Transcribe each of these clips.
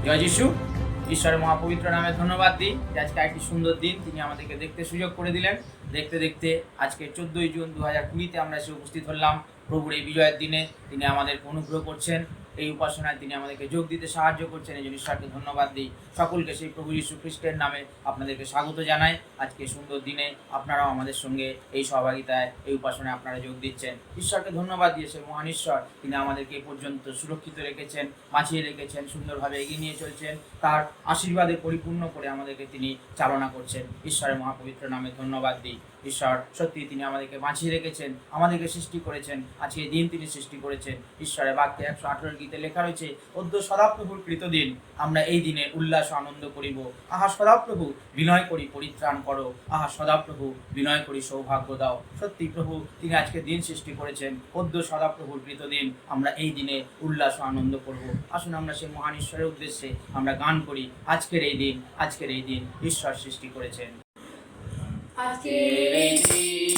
জয় যিশু। ঈশ্বরের মহাপবিত্র নামে ধন্যবাদ দিই যে আজকে একটি সুন্দর দিন তিনি আমাদেরকে দেখতে সুযোগ করে দিলেন। দেখতে দেখতে আজকে 14 জুন 2020-তে আমরা এসে উপস্থিত হলাম প্রভুর এই বিজয়ের দিনে। তিনি আমাদেরকে অনুগ্রহ করছেন, এই উপাসনায় তিনি আমাদেরকে যোগ দিতে সাহায্য করছেন। এই জন্য ঈশ্বরকে ধন্যবাদ দিই। সকলকে সেই প্রভু যীশু খ্রিস্টের নামে আপনাদেরকে স্বাগত জানাই। আজকে সুন্দর দিনে আপনারাও আমাদের সঙ্গে এই সহভাগিতায় এই উপাসনায় আপনারা যোগ দিচ্ছেন। ঈশ্বরকে ধন্যবাদ দিয়ে সেই মহান ঈশ্বর তিনি আমাদেরকে এই পর্যন্ত সুরক্ষিত রেখেছেন, বাঁচিয়ে রেখেছেন, সুন্দরভাবে এগিয়ে নিয়ে চলছেন। তার আশীর্বাদে পরিপূর্ণ করে আমাদেরকে তিনি চালনা করছেন। ঈশ্বরের মহাপবিত্র নামে ধন্যবাদ দিই। ঈশ্বর সত্যি তিনি আমাদেরকে বাঁচিয়ে রেখেছেন, আমাদেরকে সৃষ্টি করেছেন। আজকে এই দিন তিনি সৃষ্টি করেছেন। ঈশ্বরের বাক্যে 118 গীতে লেখা রয়েছে, অদ্য সদাপ্রভুর কৃত দিন, আমরা এই দিনে উল্লাস আনন্দ করিব। আহা সদাপ্রভু বিনয় করি পরিত্রাণ করো, আহা সদাপ্রভু বিনয় করি সৌভাগ্য দাও। সত্যি প্রভু তিনি আজকে দিন সৃষ্টি করেছেন, অদ্য সদাপ্রভুর কৃত দিন, আমরা এই দিনে উল্লাস আনন্দ করব। আসুন আমরা সেই মহান ঈশ্বরের উদ্দেশ্যে আমরা গান করি। আজকের এই দিন, আজকের এই দিন ঈশ্বর সৃষ্টি করেছেন। আজকের এই দিন,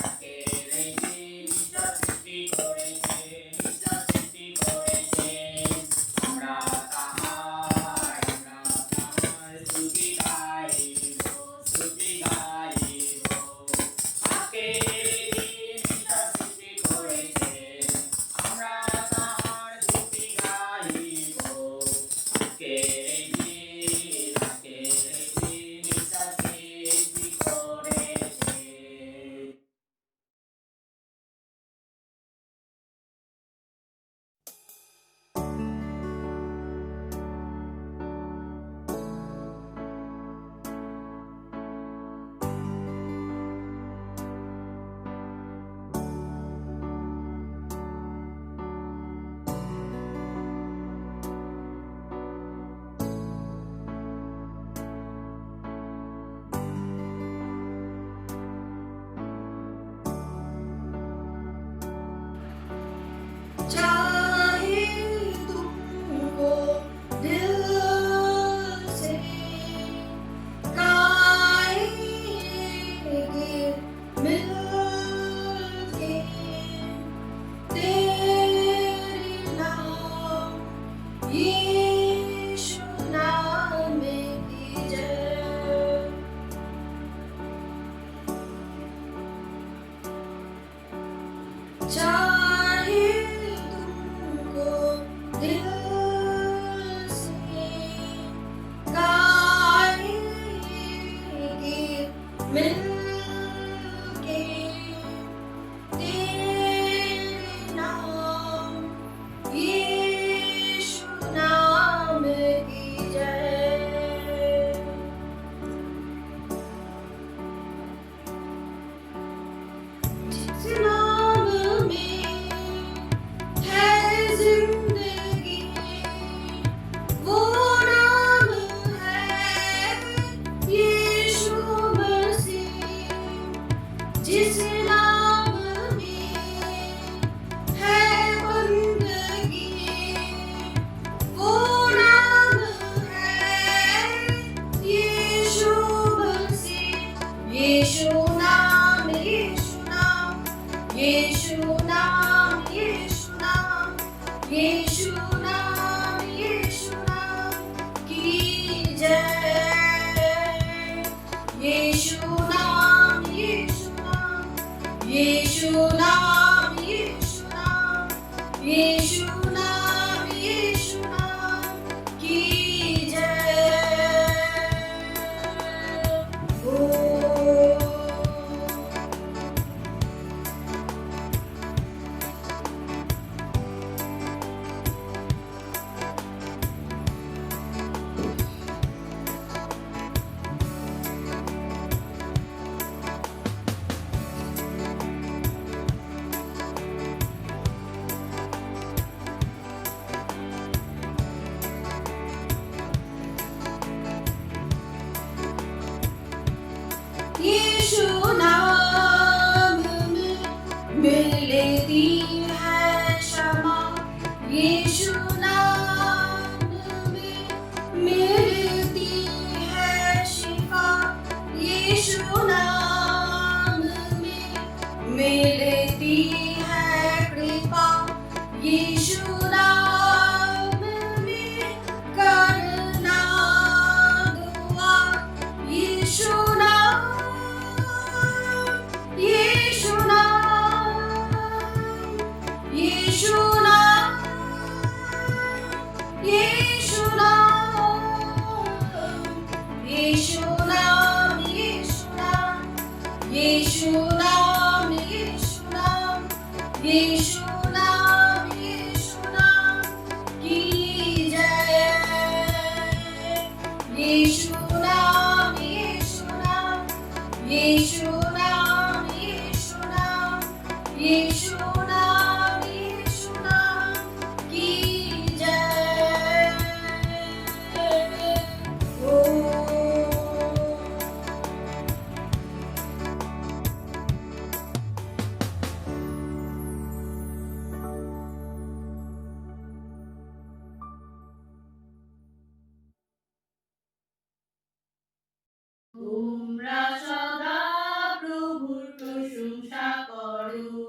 আজকের এই দিন ঈশ্বর সৃষ্টি করেছেন, ঈশ্বর সৃষ্টি করেছেন। আমরা তাহার স্তুতি গাইব, স্তুতি গাইব। আজকের এই দিন ঈশ্বর সৃষ্টি করেছেন, আমরা তাহার স্তুতি গাইব। আজকের এই দিন, আজকের এই দিন ঈশ্বর সৃষ্টি করেছেন। चाहे तुमको दिल से गाएंगे मिलके तेरे नाम यीशु नाम की जय। चाहे तुमको दिल से गाएंगे मिलके तेरे नाम यीशु नाम की जय। जिस नाम में है जिंदगी, वो नाम है यीशु मसीह। जिस नाम में है बंदगी, वो नाम है यीशु मसीह। यीशु नाम, यीशु नाम, यीशु नाम, यीशु नाम, यीशु नाम, यीशु नाम की जय। यीशु नाम, यीशु नाम, यीशु नाम, यीशु नाम, यीशु नाम, यीशु नाम की जय। ओ यीशु नाम में मिलती है क्षमा, यीशु नाम में मिलती है शिफा, यीशु नाम में मिलती है कृपा, यीशु नाम में कर नाम यीशु नाम यीशु नाम यीशु नाम की जय यीशु नाम यीशु नाम यीशु नाम यीशु नाम यीशु नाम यीशु नाम की जय ओ তোমরা সদা প্রভুর প্রশংসা করো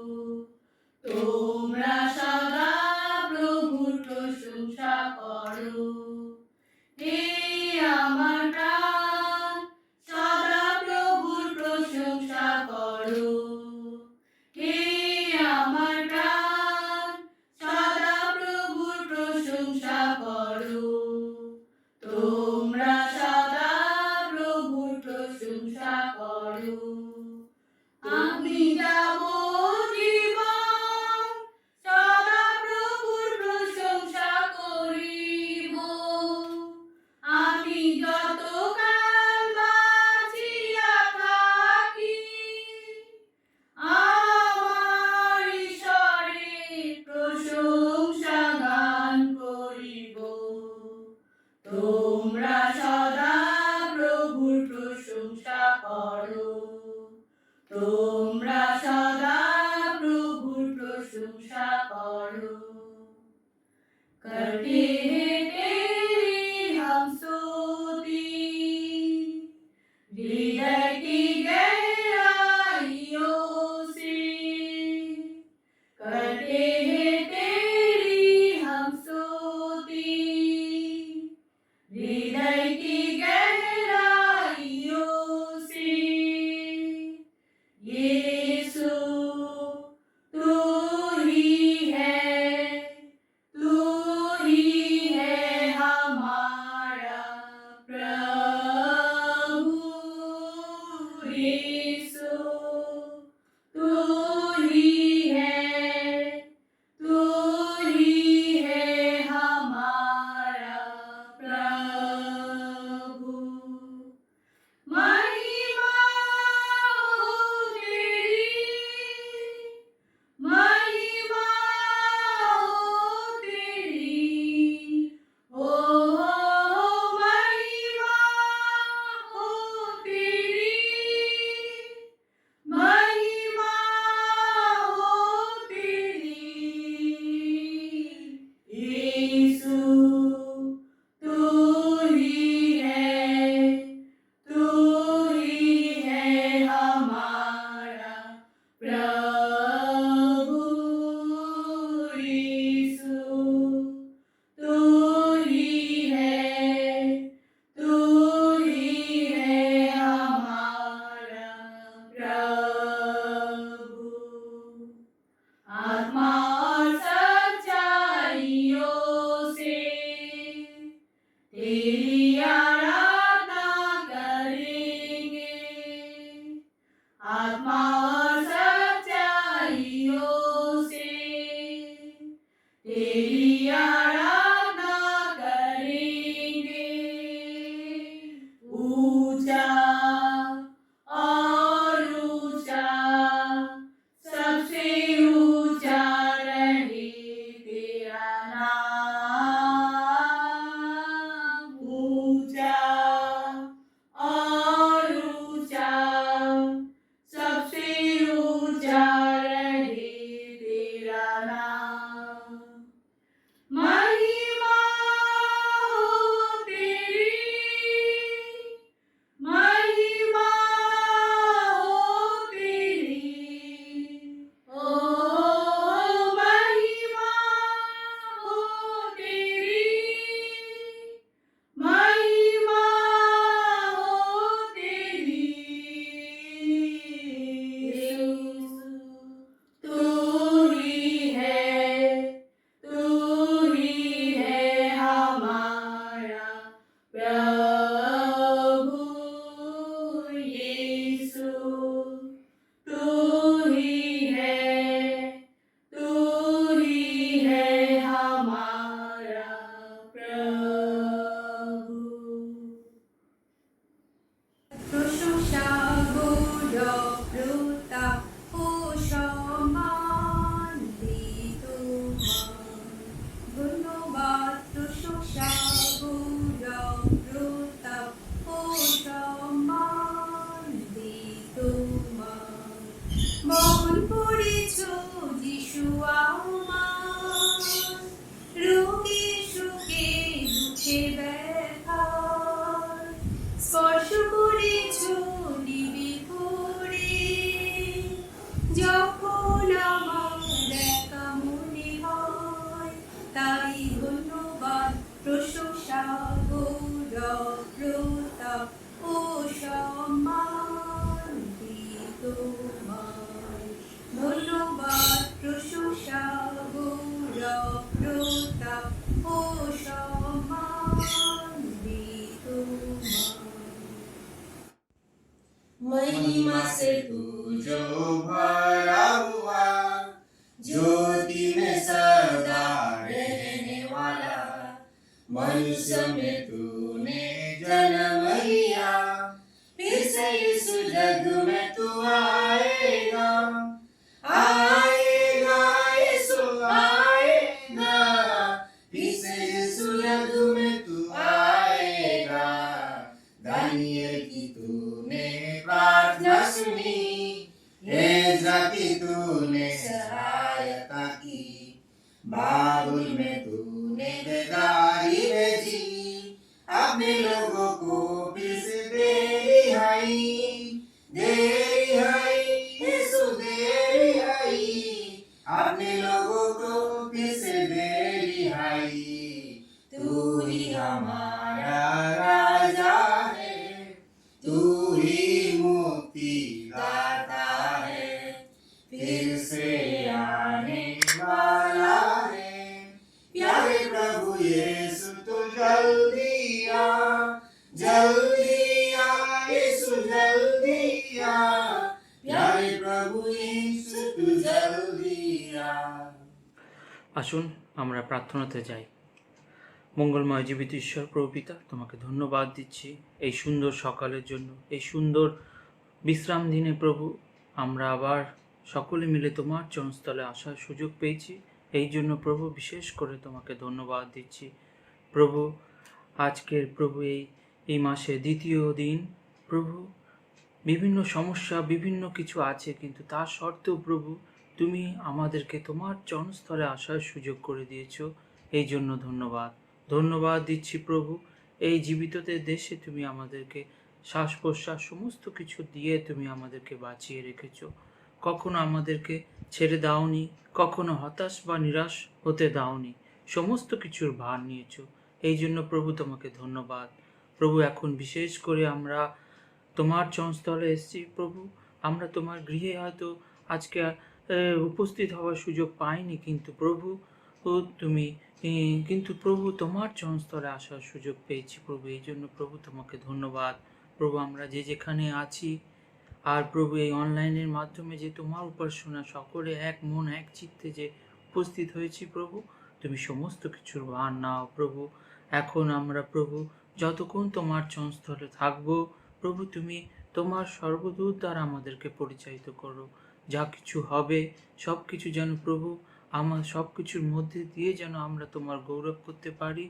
তোমরা সদা প্রভুর প্রশংসা করো হে আমার প্রাণ সদা প্রভুর প্রশংসা করো হে আমার প্রাণ সদা প্রভুর প্রশংসা করো তোমরা সদা প্রভুর প্রশংসা করো আমি যাব জীবন সদা প্রভুর প্রশংসা করিব আমি যতকাল বাঁচিয়া থাকি আমার ঈশ্বরের প্রশংসা গান করিব তোমরা সদা প্রভুর প্রশংসা করো তোমরা সদা প্রভুর প্রশংসা করো करते हैं तेरी हम स्तुति हृदय की गहराइयों से करते हैं तेरी हम स्तुति हृदय की गहराइयों से यीशु तू ही है हमारा प्रभु यीशु तू ही है हमारा प्रभु महिमा हो तेरी পড়েছ যিশু আমার, রোগে সুখে দুঃখে ব্যথায়, স্পর্শ করেছ নিবি করে, যখন আমার একা মনে হয়, তাই ধন্যবাদ প্রশংসা গৌরব প্রতাপ ও সম্মান দিই তোমায়। ধন্যবাদ প্রশংসা গৌরব প্রতাপ ও সম্মান দিই তোমায়। महिमा से तू जो भरा हुआ, ज्योति में सदा रहने वाला, मनुष्य में तूने जन्म लिया, फिर से इस जग में तू आएगा, आएगा यीशु आएगा, फिर से इस जग में तू आएगा। दानियल की तूने प्रार्थना सुनी, एज्रा की तूने सहायता की, बाबुल में तूने बेदारी भेजी, अपने लोगों को फिर से दे रिहाई, यीशु दे रिहाई, अपने लोगों को फिर से दे रिहाई। तू ही हमारा राजा है, तू ही मुक्ति दाता है, फिर से आने वाला है, प्यारे प्रभु यीशु तो जल्दी आ, यीशु जल्दी आ, प्यारे प्रभु यीशु तू जल्दी आ। আসুন আমরা প্রার্থনাতে যাই। মঙ্গলময় জীবিত ঈশ্বর প্রভু পিতা, তোমাকে ধন্যবাদ দিচ্ছি এই সুন্দর সকালের জন্য, এই সুন্দর বিশ্রাম দিনে প্রভু আমরা আবার সকলে মিলে তোমার চরণস্থলে আসার সুযোগ পেয়েছি। এই জন্য প্রভু বিশেষ করে তোমাকে ধন্যবাদ দিচ্ছি প্রভু। আজকের প্রভু এই মাসে দ্বিতীয় দিন প্রভু, বিভিন্ন সমস্যা বিভিন্ন কিছু আছে, কিন্তু তা সত্ত্বেও প্রভু তুমি আমাদেরকে তোমার চরণস্থলে আসার সুযোগ করে দিয়েছো। এই জন্য ধন্যবাদ দিচ্ছি প্রভু। এই জীবিতদের দেশে তুমি আমাদেরকে শ্বাস প্রশ্বাস সমস্ত কিছু দিয়ে তুমি আমাদেরকে বাঁচিয়ে রেখেছো। কখনো আমাদেরকে ছেড়ে দাওনি, কখনো হতাশ বা নিরাশ হতে দাওনি, সমস্ত কিছুর ভার নিয়েছো। এই জন্য প্রভু তোমাকে ধন্যবাদ প্রভু। এখন বিশেষ করে আমরা তোমার চরণস্থলে এসেছি প্রভু। আমরা তোমার গৃহে হয়তো আজকে উপস্থিত হওয়ার সুযোগ পাইনি, কিন্তু প্রভু প্রভু তোমার চরণস্থলে আসার সুযোগ পেয়েছি প্রভু। এই জন্য প্রভু তোমাকে ধন্যবাদ প্রভু। আমরা যে যেখানে আছি আর প্রভু এই অনলাইনের মাধ্যমে যে তোমার উপাসনা সকলে এক মন এক চিত্তে যে উপস্থিত হয়েছি প্রভু, তুমি সমস্ত কিছুর ভার নাও প্রভু। এখন আমরা প্রভু যতক্ষণ তোমার চরণস্থলে থাকবো প্রভু, তুমি তোমার সর্বদূত দ্বারা আমাদেরকে পরিচালিত করো। যা কিছু হবে সব কিছু যেন প্রভু আমার সব কিছুর মধ্যে দিয়ে যেন আমরা তোমার গৌরব করতে পারি,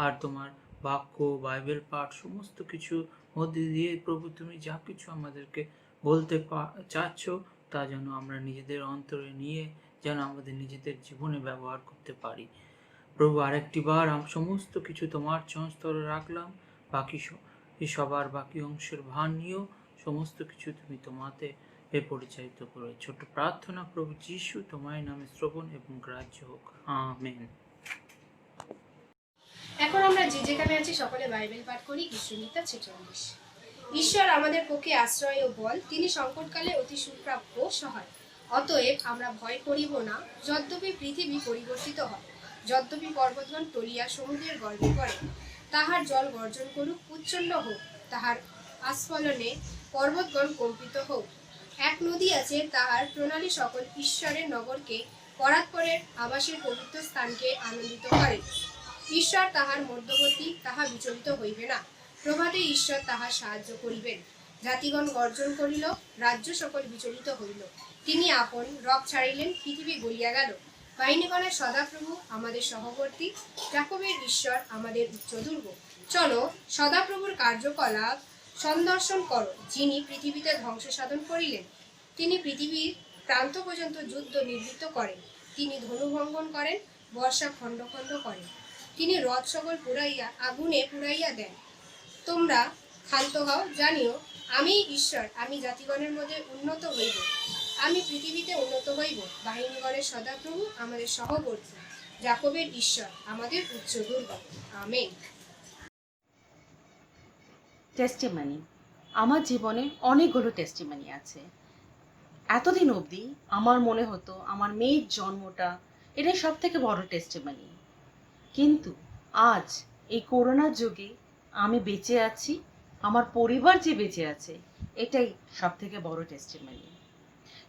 আর তোমার বাক্য বাইবেল পাঠ সমস্ত কিছুর মধ্যে দিয়ে প্রভু তুমি যা কিছু আমাদেরকে বলতে চাচ্ছ তা যেন আমরা নিজেদের অন্তরে নিয়ে যেন আমাদের নিজেদের জীবনে ব্যবহার করতে পারি প্রভু। আরেকটি বার সমস্ত কিছু তোমার চরণস্থলে রাখলাম, সবার বাকি অংশের ভার নিয়েও সমস্ত কিছু তুমি তোমাতে পরিচালিত করো। ছোট প্রার্থনা প্রভু যিশু তোমার নামে শ্রবণ এবং গ্রাহ্য হোক, আমেন। এখন আমরা যে যেখানে আছি সকলে বাইবেল পাঠ করি। গীতসংহিতা 46। ঈশ্বর আমাদের পক্ষে আশ্রয় ও বল, তিনি সংকটকালে অতি সুপ্রাপ্য সহায়। অতএব আমরা ভয় করিব না, যদ্যপি পৃথিবী পরিবর্তিত হয়, যদ্যপি পর্বতগণ টলিয়া সমুদ্রের গর্ভে পড়ে, তাহার জল গর্জন করুক, উচ্ছন্ন হোক, তাহার আস্ফলনে পর্বতগণ কম্পিত হোক। এক নদী আছে, তাহার প্রণালী সকল ঈশ্বরের নগরকে, পরাৎপরের আবাসের পবিত্র স্থানকে আনন্দিত করে। ঈশ্বর তাহার মধ্যবর্তী, তাহা বিচলিত হইবে না। প্রভাতে ঈশ্বর তাহার সাহায্য করিবেন। জাতিগণ গর্জন করিল, রাজ্য সকল বিচলিত হইল। তিনি আপন রব ছাড়িলেন, পৃথিবী গলিয়া গেল। বাহিনীগণের সদাপ্রভু আমাদের সহবর্তী, যাকবের ঈশ্বর আমাদের উচ্চদুর্গ। চলো সদাপ্রভুর কার্যকলাপ সন্দর্শন করো, যিনি পৃথিবীতে ধ্বংস সাধন করিলেন। তিনি পৃথিবীর প্রান্ত পর্যন্ত যুদ্ধ নিবৃত্ত করেন। তিনি ধনুভঙ্গন করেন, বর্ষা খণ্ড খণ্ড করেন। তিনি রথ সকল পুরাইয়া আগুনে পুরাইয়া দেন। তোমরা ক্ষান্ত হও, জানিও আমি ঈশ্বর, আমি জাতিগণের মধ্যে উন্নত হইব, আমি পৃথিবীতে উন্নত হইব। বাহিনীগণের সদাপ্রভু আমাদের সহবর্তী, যাকবের ঈশ্বর আমাদের উচ্চ দুর্গ। আমেন। টেস্টিমানি। আমার জীবনে অনেকগুলো টেস্টিমানি আছে। এতদিন অবধি আমার মনে হতো আমার মেয়ের জন্মটা এটাই সব থেকে বড় টেস্টিমানি, কিন্তু আজ এই করোনার যুগে আমি বেঁচে আছি, আমার পরিবার যে বেঁচে আছে, এটাই সব থেকে বড় টেস্টিমানি।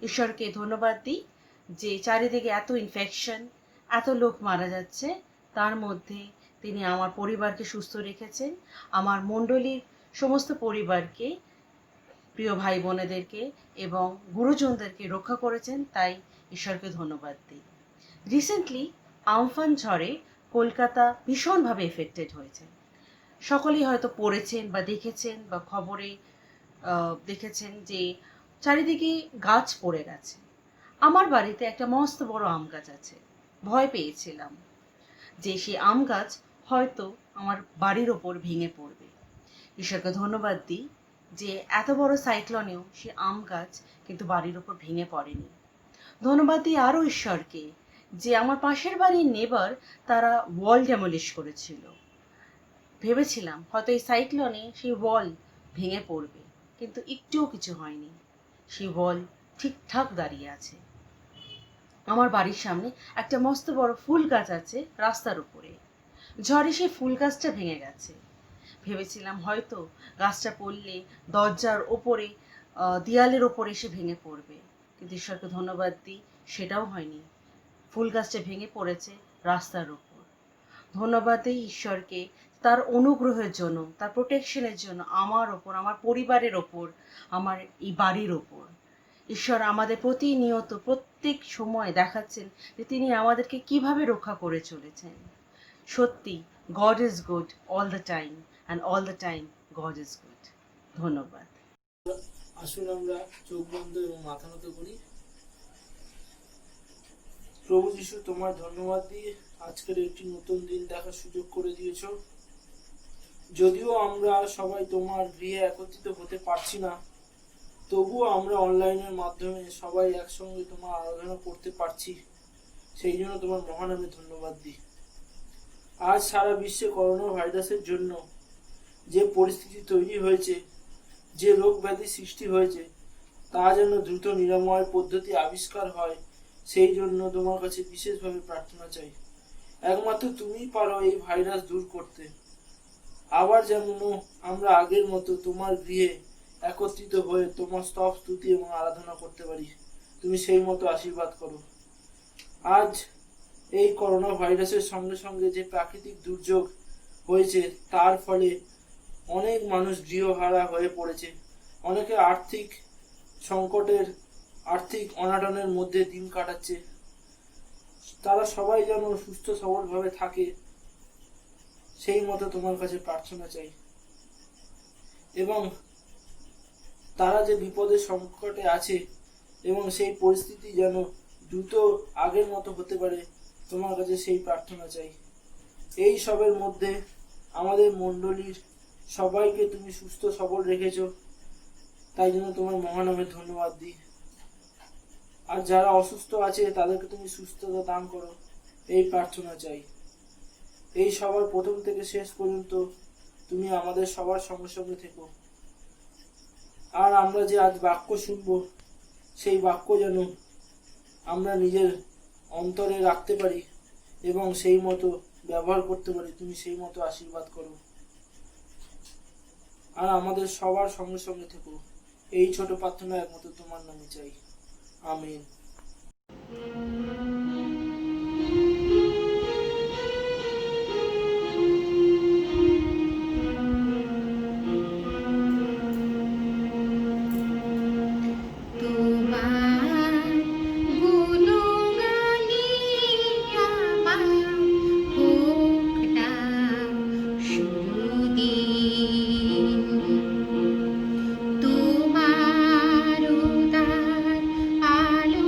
ঈশ্বরকে ধন্যবাদ দিই যে চারিদিকে এত ইনফেকশন, এত লোক মারা যাচ্ছে, তার মধ্যে তিনি আমার পরিবারকে সুস্থ রেখেছেন, আমার মণ্ডলীর সমস্ত পরিবারকে, প্রিয় ভাই বোনেদেরকে এবং গুরুজনদেরকে রক্ষা করেছেন, তাই ঈশ্বরকে ধন্যবাদ দিই। রিসেন্টলি আমফান ঝড়ে কলকাতা ভীষণভাবে এফেক্টেড হয়েছে। সকলেই হয়তো পড়েছেন বা দেখেছেন বা খবরে দেখেছেন যে চারিদিকে গাছ পড়ে গেছে। আমার বাড়িতে একটা মস্ত বড় আম গাছ আছে। ভয় পেয়েছিলাম যে সেই আম গাছ হয়তো আমার বাড়ির ওপর ভেঙে পড়বে। ঈশ্বরকে ধন্যবাদ দিই যে এত বড় সাইক্লোনেও সে আম গাছ কিন্তু বাড়ির ওপর ভেঙে পড়েনি। ধন্যবাদ দিই আরও ঈশ্বরকে যে আমার পাশের বাড়ির নেবার তারা ওয়াল ডেমলিশ করেছিল। ভেবেছিলাম হয়তো এই সাইক্লোনে সেই ওয়াল ভেঙে পড়বে, কিন্তু একটুও কিছু হয়নি, সেই ওয়াল ঠিকঠাক দাঁড়িয়ে আছে। আমার বাড়ির সামনে একটা মস্ত বড় ফুল গাছ আছে রাস্তার উপরে, ঝড়ে সেই ফুল গাছটা ভেঙে গেছে। ভেবেছিলাম হয়তো গাছটা পড়লে দরজার ওপরে, দেয়ালের ওপরে এসে ভেঙে পড়বে, কিন্তু ঈশ্বরকে ধন্যবাদ দিই সেটাও হয়নি, ফুল গাছটা ভেঙে পড়েছে রাস্তার ওপর। ধন্যবাদ দিই ঈশ্বরকে তার অনুগ্রহের জন্য, তার প্রোটেকশনের জন্য আমার ওপর, আমার পরিবারের ওপর, আমার এই বাড়ির ওপর। ঈশ্বর আমাদের প্রতিনিয়ত প্রত্যেক সময় দেখাচ্ছেন যে তিনি আমাদেরকে কিভাবে রক্ষা করে চলেছেন। সত্যি god is good all the time, and all the time god is good. ধন্যবাদ। আসুন আমরা চোখ বন্ধ এবং মাথা নত করি। প্রভু যিশু, তোমার ধন্যবাদ দিয়ে আজকের একটি নতুন দিন দেখার সুযোগ করে দিয়েছ। যদিও আমরা সবাই তোমার গৃহে একত্রিত হতে পারছি না, তবুও আমরা অনলাইনের মাধ্যমে সবাই একসঙ্গে তোমার আরাধনা করতে পারছি, সেই জন্য তোমার মহানামে ধন্যবাদ দিই। আজ সারা বিশ্বে করোনা ভাইরাসের জন্য যে পরিস্থিতি তৈরি হয়েছে, যে রোগ ব্যাধি সৃষ্টি হয়েছে, তা যেন দ্রুত নিরাময় পদ্ধতি আবিষ্কার হয়, সেই জন্য তোমার কাছে বিশেষভাবে প্রার্থনা চাই। একমাত্র তুমিই পারো এই ভাইরাস দূর করতে। আবার যেন আমরা আগের মতো তোমার গৃহে একত্রিত হয়ে তোমার স্তব স্তুতি এবং আরাধনা করতে পারি, তুমি সেই মতো আশীর্বাদ করো। আজ এই করোনা ভাইরাসের সঙ্গে সঙ্গে যে প্রাকৃতিক দুর্যোগ হয়েছে, তার ফলে অনেক মানুষ গৃহহারা হয়ে পড়েছে, অনেকে আর্থিক সংকটের, আর্থিক অনাটনের মধ্যে দিন কাটাচ্ছে। তারা সবাই যেন সুস্থ সবলভাবে থাকে, সেই মতো তোমার কাছে প্রার্থনা চাই। এবং তারা যে বিপদের সংকটে আছে এবং সেই পরিস্থিতি যেন দ্রুত আগের মতো হতে পারে, তোমার কাছে সেই প্রার্থনা চাই। এই সবের মধ্যে আমাদের মণ্ডলীর সবাইকে তুমি সুস্থ সবল রেখেছো, তাই জন্য তোমার মহানামে ধন্যবাদ দিই। আর যারা অসুস্থ আছে তাদেরকে তুমি সুস্থতা দান করো, এই প্রার্থনা চাই। এই সবার প্রথম থেকে শেষ পর্যন্ত তুমি আমাদের সবার সঙ্গে সঙ্গে থেকো। আর আমরা যে আজ বাক্য শুনবো, সেই বাক্য যেন আমরা নিজের অন্তরে রাখতে পারি এবং সেই মতো ব্যবহার করতে পারি, তুমি সেই মতো আশীর্বাদ করো। আর আমাদের সবার সঙ্গে সঙ্গে থেকো, এই ছোট প্রার্থনা একমাত্র তোমার নামে চাই। আমিন। তোমার উদার আলো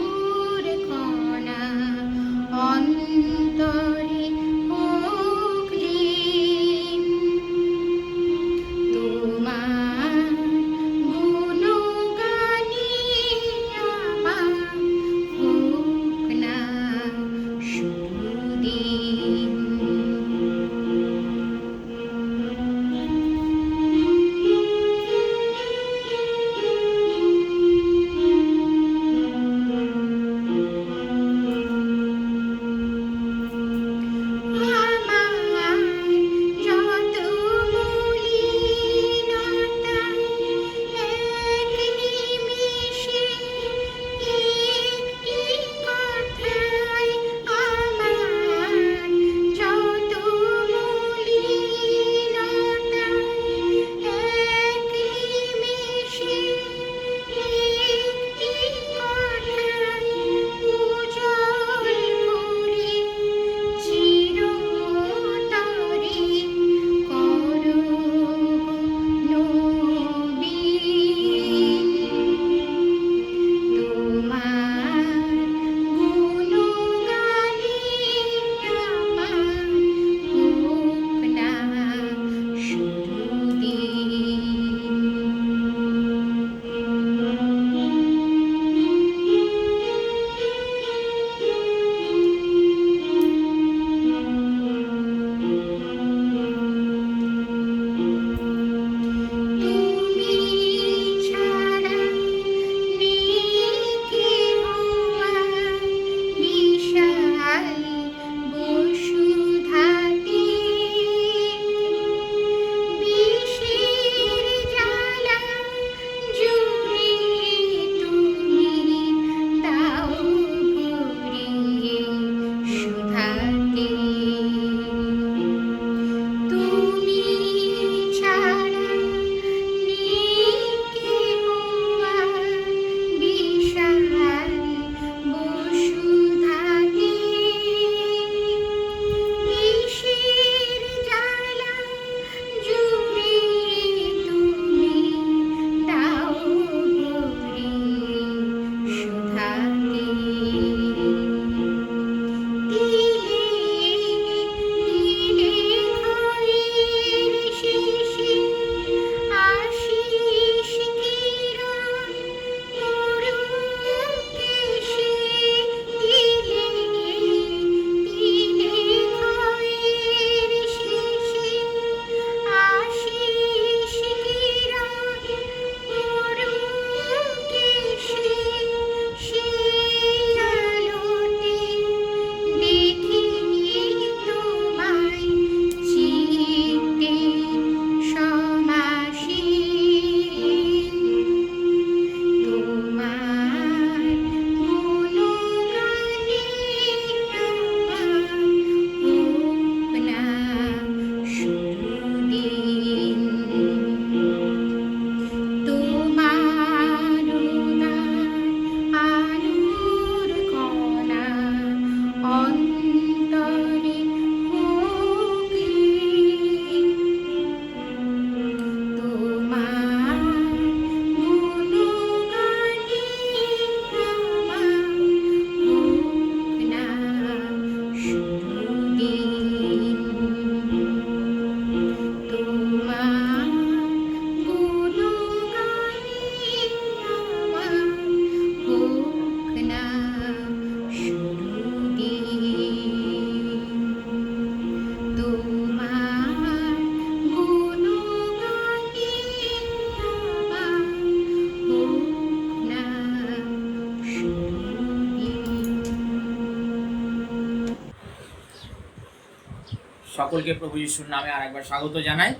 সকলকে প্রভু যিশুর নামে আরেকবার স্বাগত জানাই।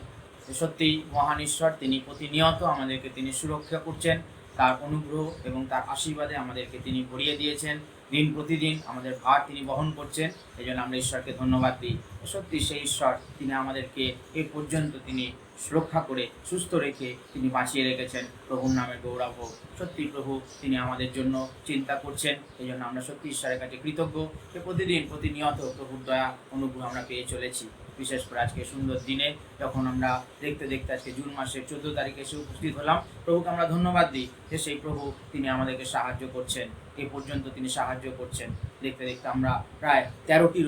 সত্যি মহান ঈশ্বর, তিনি প্রতিনিয়ত আমাদেরকে তিনি সুরক্ষা করছেন, তার অনুগ্রহ এবং তার আশীর্বাদে আমাদেরকে তিনি ভরিয়ে দিয়েছেন। দিন প্রতিদিন আমাদের ভার তিনি বহন করছেন, এই জন্য আমরা ঈশ্বরকে ধন্যবাদ দিই। সত্যি সেই ঈশ্বর, তিনি আমাদেরকে এ পর্যন্ত তিনি সুরক্ষা করে সুস্থ রেখে তিনি বাঁচিয়ে রেখেছেন। প্রভুর নামে গৌরব হোক। সত্যি প্রভু তিনি আমাদের জন্য চিন্তা করছেন, এই জন্য আমরা সত্যি ঈশ্বরের কাছে কৃতজ্ঞ যে প্রতিদিন প্রতিনিয়ত প্রভুর দয়া অনুগ্রহ আমরা পেয়ে চলেছি। বিশেষ করে আজকে সুন্দর দিনে যখন আমরা দেখতে দেখতে আজকে জুন মাসের 14 তারিখে এসে উপস্থিত হলাম, প্রভুকে আমরা ধন্যবাদ দিই যে সেই প্রভু তিনি আমাদেরকে সাহায্য করছেন, এ পর্যন্ত তিনি সাহায্য করছেন। দেখতে দেখতে আমরা প্রায় 13টি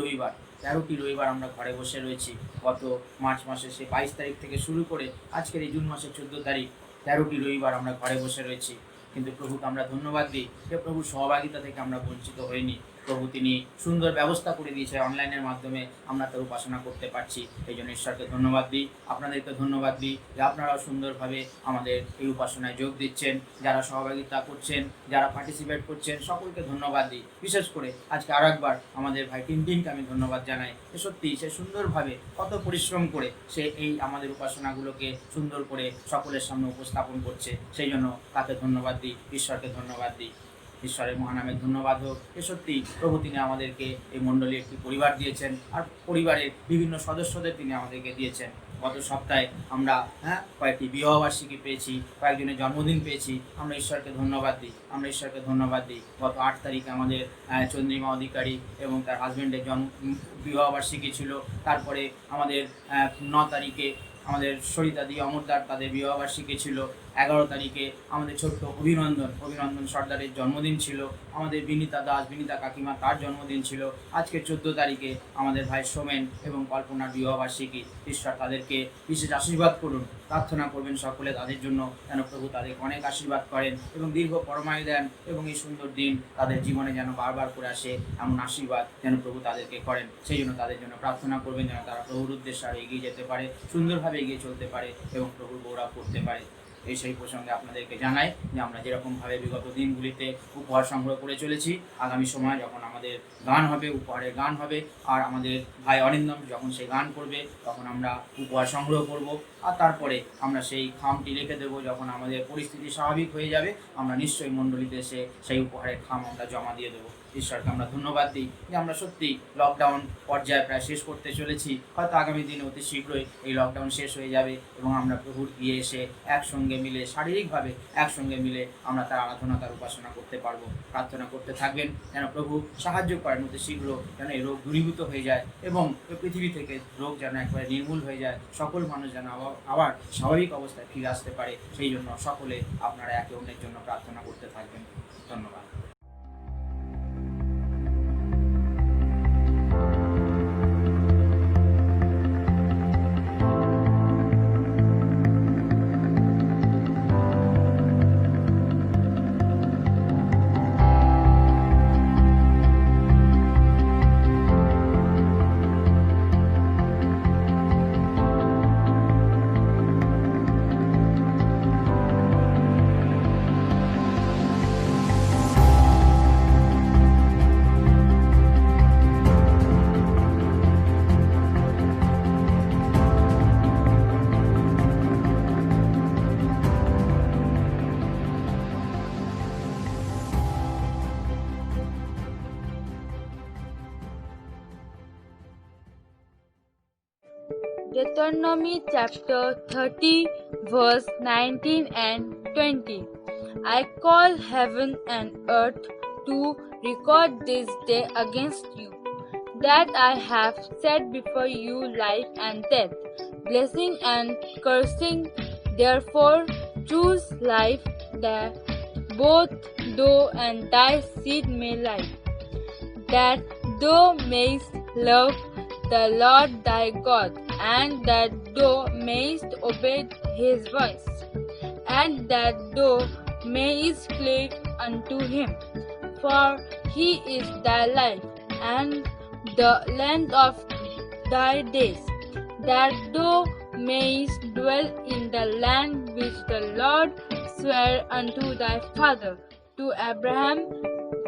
রবিবার আমরা ঘরে বসে রয়েছি। গত মার্চ মাসের সেই 22 তারিখ থেকে শুরু করে আজকের এই জুন মাসের 14 তারিখ 13টি রবিবার আমরা ঘরে বসে রয়েছি। কিন্তু প্রভুকে আমরা ধন্যবাদ দিই যে প্রভুর সহভাগিতা থেকে আমরা বঞ্চিত হইনি। প্রভু তিনি সুন্দর ব্যবস্থা করে দিয়েছে, অনলাইনের মাধ্যমে আমরা তার উপাসনা করতে পারছি। এই জন্য ঈশ্বরকে ধন্যবাদ দিই, আপনাদেরকে ধন্যবাদ দিই যে আপনারাও সুন্দরভাবে আমাদের এই উপাসনায় যোগ দিচ্ছেন, যারা সহভাগিতা করছেন, যারা পার্টিসিপেট করছেন, সকলকে ধন্যবাদ দিই। বিশেষ করে আজকে আরও একবার আমাদের ভাই টিনটিনকে আমি ধন্যবাদ জানাই। সত্যি সে সুন্দরভাবে কত পরিশ্রম করে সে এই আমাদের উপাসনাগুলোকে সুন্দর করে সকলের সামনে উপস্থাপন করছে, সেই জন্য তাকে ধন্যবাদ দিই, ঈশ্বরকে ধন্যবাদ দিই। ঈশ্বরের মহানামে ধন্যবাদ হোক। সত্যি প্রভু তিনি আমাদেরকে এই মণ্ডলী একটি পরিবার দিয়েছেন, আর পরিবারের বিভিন্ন সদস্যদের তিনি আমাদেরকে দিয়েছেন। গত সপ্তাহে আমরা কয়েকটি বিবাহবার্ষিকী পেয়েছি, কয়েকজনের জন্মদিন পেয়েছি। আমরা ঈশ্বরকে ধন্যবাদ দিই। গত 8 তারিখে আমাদের চন্দ্রিমা অধিকারী এবং তার হাজব্যান্ডের বিবাহবার্ষিকী ছিল। তারপরে আমাদের 9 তারিখে আমাদের সরিতা দি অমরদার তাদের বিবাহবার্ষিকী ছিল। 11 তারিখে আমাদের ছোট্ট অভিনন্দন সর্দারের জন্মদিন ছিল। আমাদের বিনীতা কাকিমা তার জন্মদিন ছিল। আজকে 14 তারিখে আমাদের ভাই সোমেন এবং কল্পনার বিবাহবার্ষিকী। ঈশ্বর তাদেরকে বিশেষ আশীর্বাদ করুন, প্রার্থনা করবেন সকলে তাদের জন্য, যেন প্রভু তাদেরকে অনেক আশীর্বাদ করেন এবং দীর্ঘ পরমায়ু দেন, এবং এই সুন্দর দিন তাদের জীবনে যেন বারবার করে আসে, এমন আশীর্বাদ যেন প্রভু তাদেরকে করেন। সেই জন্য তাদের জন্য প্রার্থনা করবেন, যেন তারা প্রভুর উদ্দেশ্যে আরও এগিয়ে যেতে পারে, সুন্দরভাবে এগিয়ে চলতে পারে এবং প্রভুর গৌরব করতে পারে। এই সেই প্রসঙ্গে আপনাদেরকে জানাই যে আমরা যেরকমভাবে বিগত দিনগুলিতে উপহার সংগ্রহ করে চলেছি, আগামী সময় যখন আমাদের গান হবে, উপহারের গান হবে, আর আমাদের ভাই অরিন্দম যখন সেই গান করবে, তখন আমরা উপহার সংগ্রহ করব, আর তারপরে আমরা সেই খামটি রেখে দেবো। যখন আমাদের পরিস্থিতি স্বাভাবিক হয়ে যাবে, আমরা নিশ্চয়ই মণ্ডলীতে এসে সেই উপহারের খাম আমরা জমা দিয়ে দেবো। ঈশ্বরকে আমরা ধন্যবাদ দিই যে আমরা সত্যি লকডাউন পর্যায়ে প্রায় শেষ করতে চলেছি। হয়তো আগামী দিনে অতি শীঘ্রই এই লকডাউন শেষ হয়ে যাবে এবং আমরা প্রভুর গিয়ে এসে একসঙ্গে মিলে, শারীরিকভাবে একসঙ্গে মিলে আমরা তার আরাধনা, তার উপাসনা করতে পারবো। প্রার্থনা করতে থাকবেন যেন প্রভু সাহায্য করেন অতি শীঘ্র, যেন এই রোগ দূরীভূত হয়ে যায় এবং পৃথিবী থেকে রোগ যেন একবারে নির্মূল হয়ে যায়, সকল মানুষ যেন আবার স্বাভাবিক অবস্থায় ফিরে আসতে পারে। সেই জন্য সকলে আপনারা একে অন্যের জন্য প্রার্থনা করতে থাকবেন। ধন্যবাদ। Deuteronomy chapter 30 verse 19 and 20. I call heaven and earth to record this day against you, that I have set before you life and death, blessing and cursing. Therefore choose life, that both thou and thy seed may live, that thou mayst love the Lord thy God, and that thou mayst obey his voice, and that thou mayst cleave unto him. For he is thy life, and the length of thy days, that thou mayst dwell in the land which the Lord sware unto thy father, to Abraham,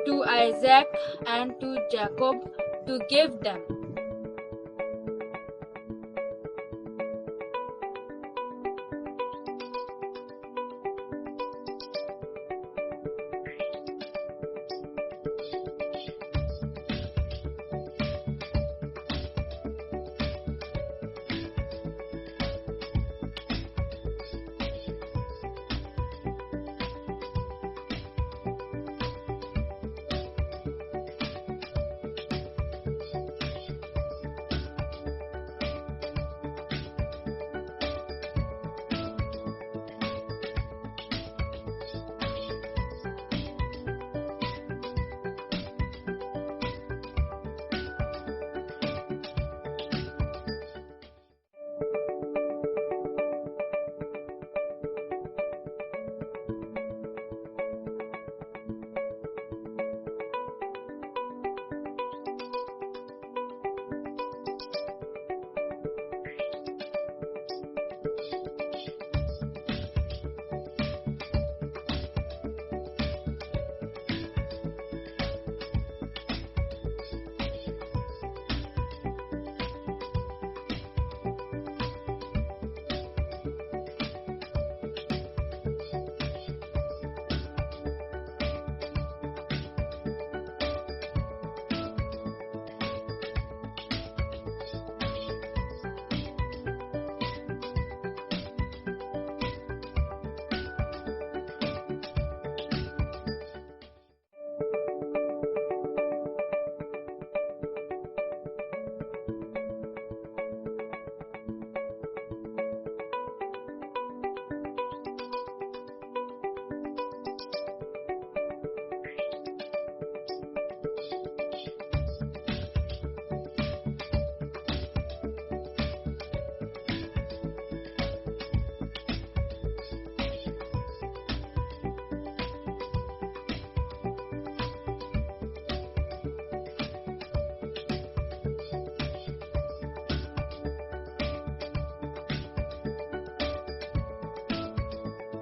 to Isaac, and to Jacob, to give them.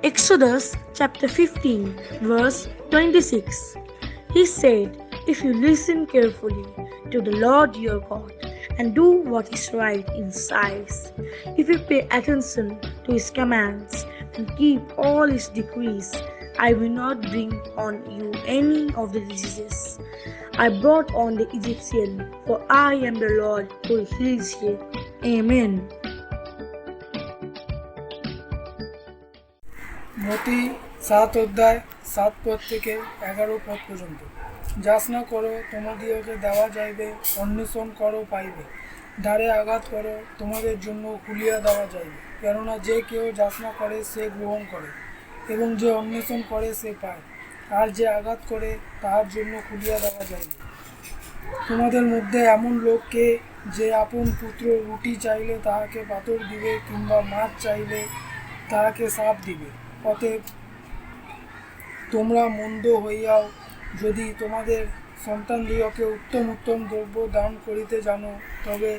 Exodus chapter 15, verse 26. He said, "If you listen carefully to the Lord your God and do what is right in His eyes, if you pay attention to His commands and keep all His decrees, I will not bring on you any of the diseases I brought on the Egyptian, for I am the Lord who heals you." Amen. মতি 7 অধ্যায় 7 পদ থেকে 11 পদ পর্যন্ত। যাচনা করো তোমাদিওকে দেওয়া যাইবে, অন্বেষণ করো পাইবে, দ্বারে আঘাত করো তোমাদের জন্য খুলিয়া দেওয়া যাইবে। কেননা যে কেউ যাচনা করে সে গ্রহণ করে, এবং যে অন্বেষণ করে সে পায়, আর যে আঘাত করে তাহার জন্য খুলিয়া দেওয়া যাইবে। তোমাদের মধ্যে এমন লোককে যে আপন পুত্র রুটি চাইলে তাহাকে পাথর দিবে, কিংবা মাছ চাইলে তাহাকে সাপ দিবে। অতএব তোমরা মন্দ হইয়াও যদি তোমাদের সন্তানদিগকে উত্তম উত্তম দ্রব্য দান করিতে জানো, তবে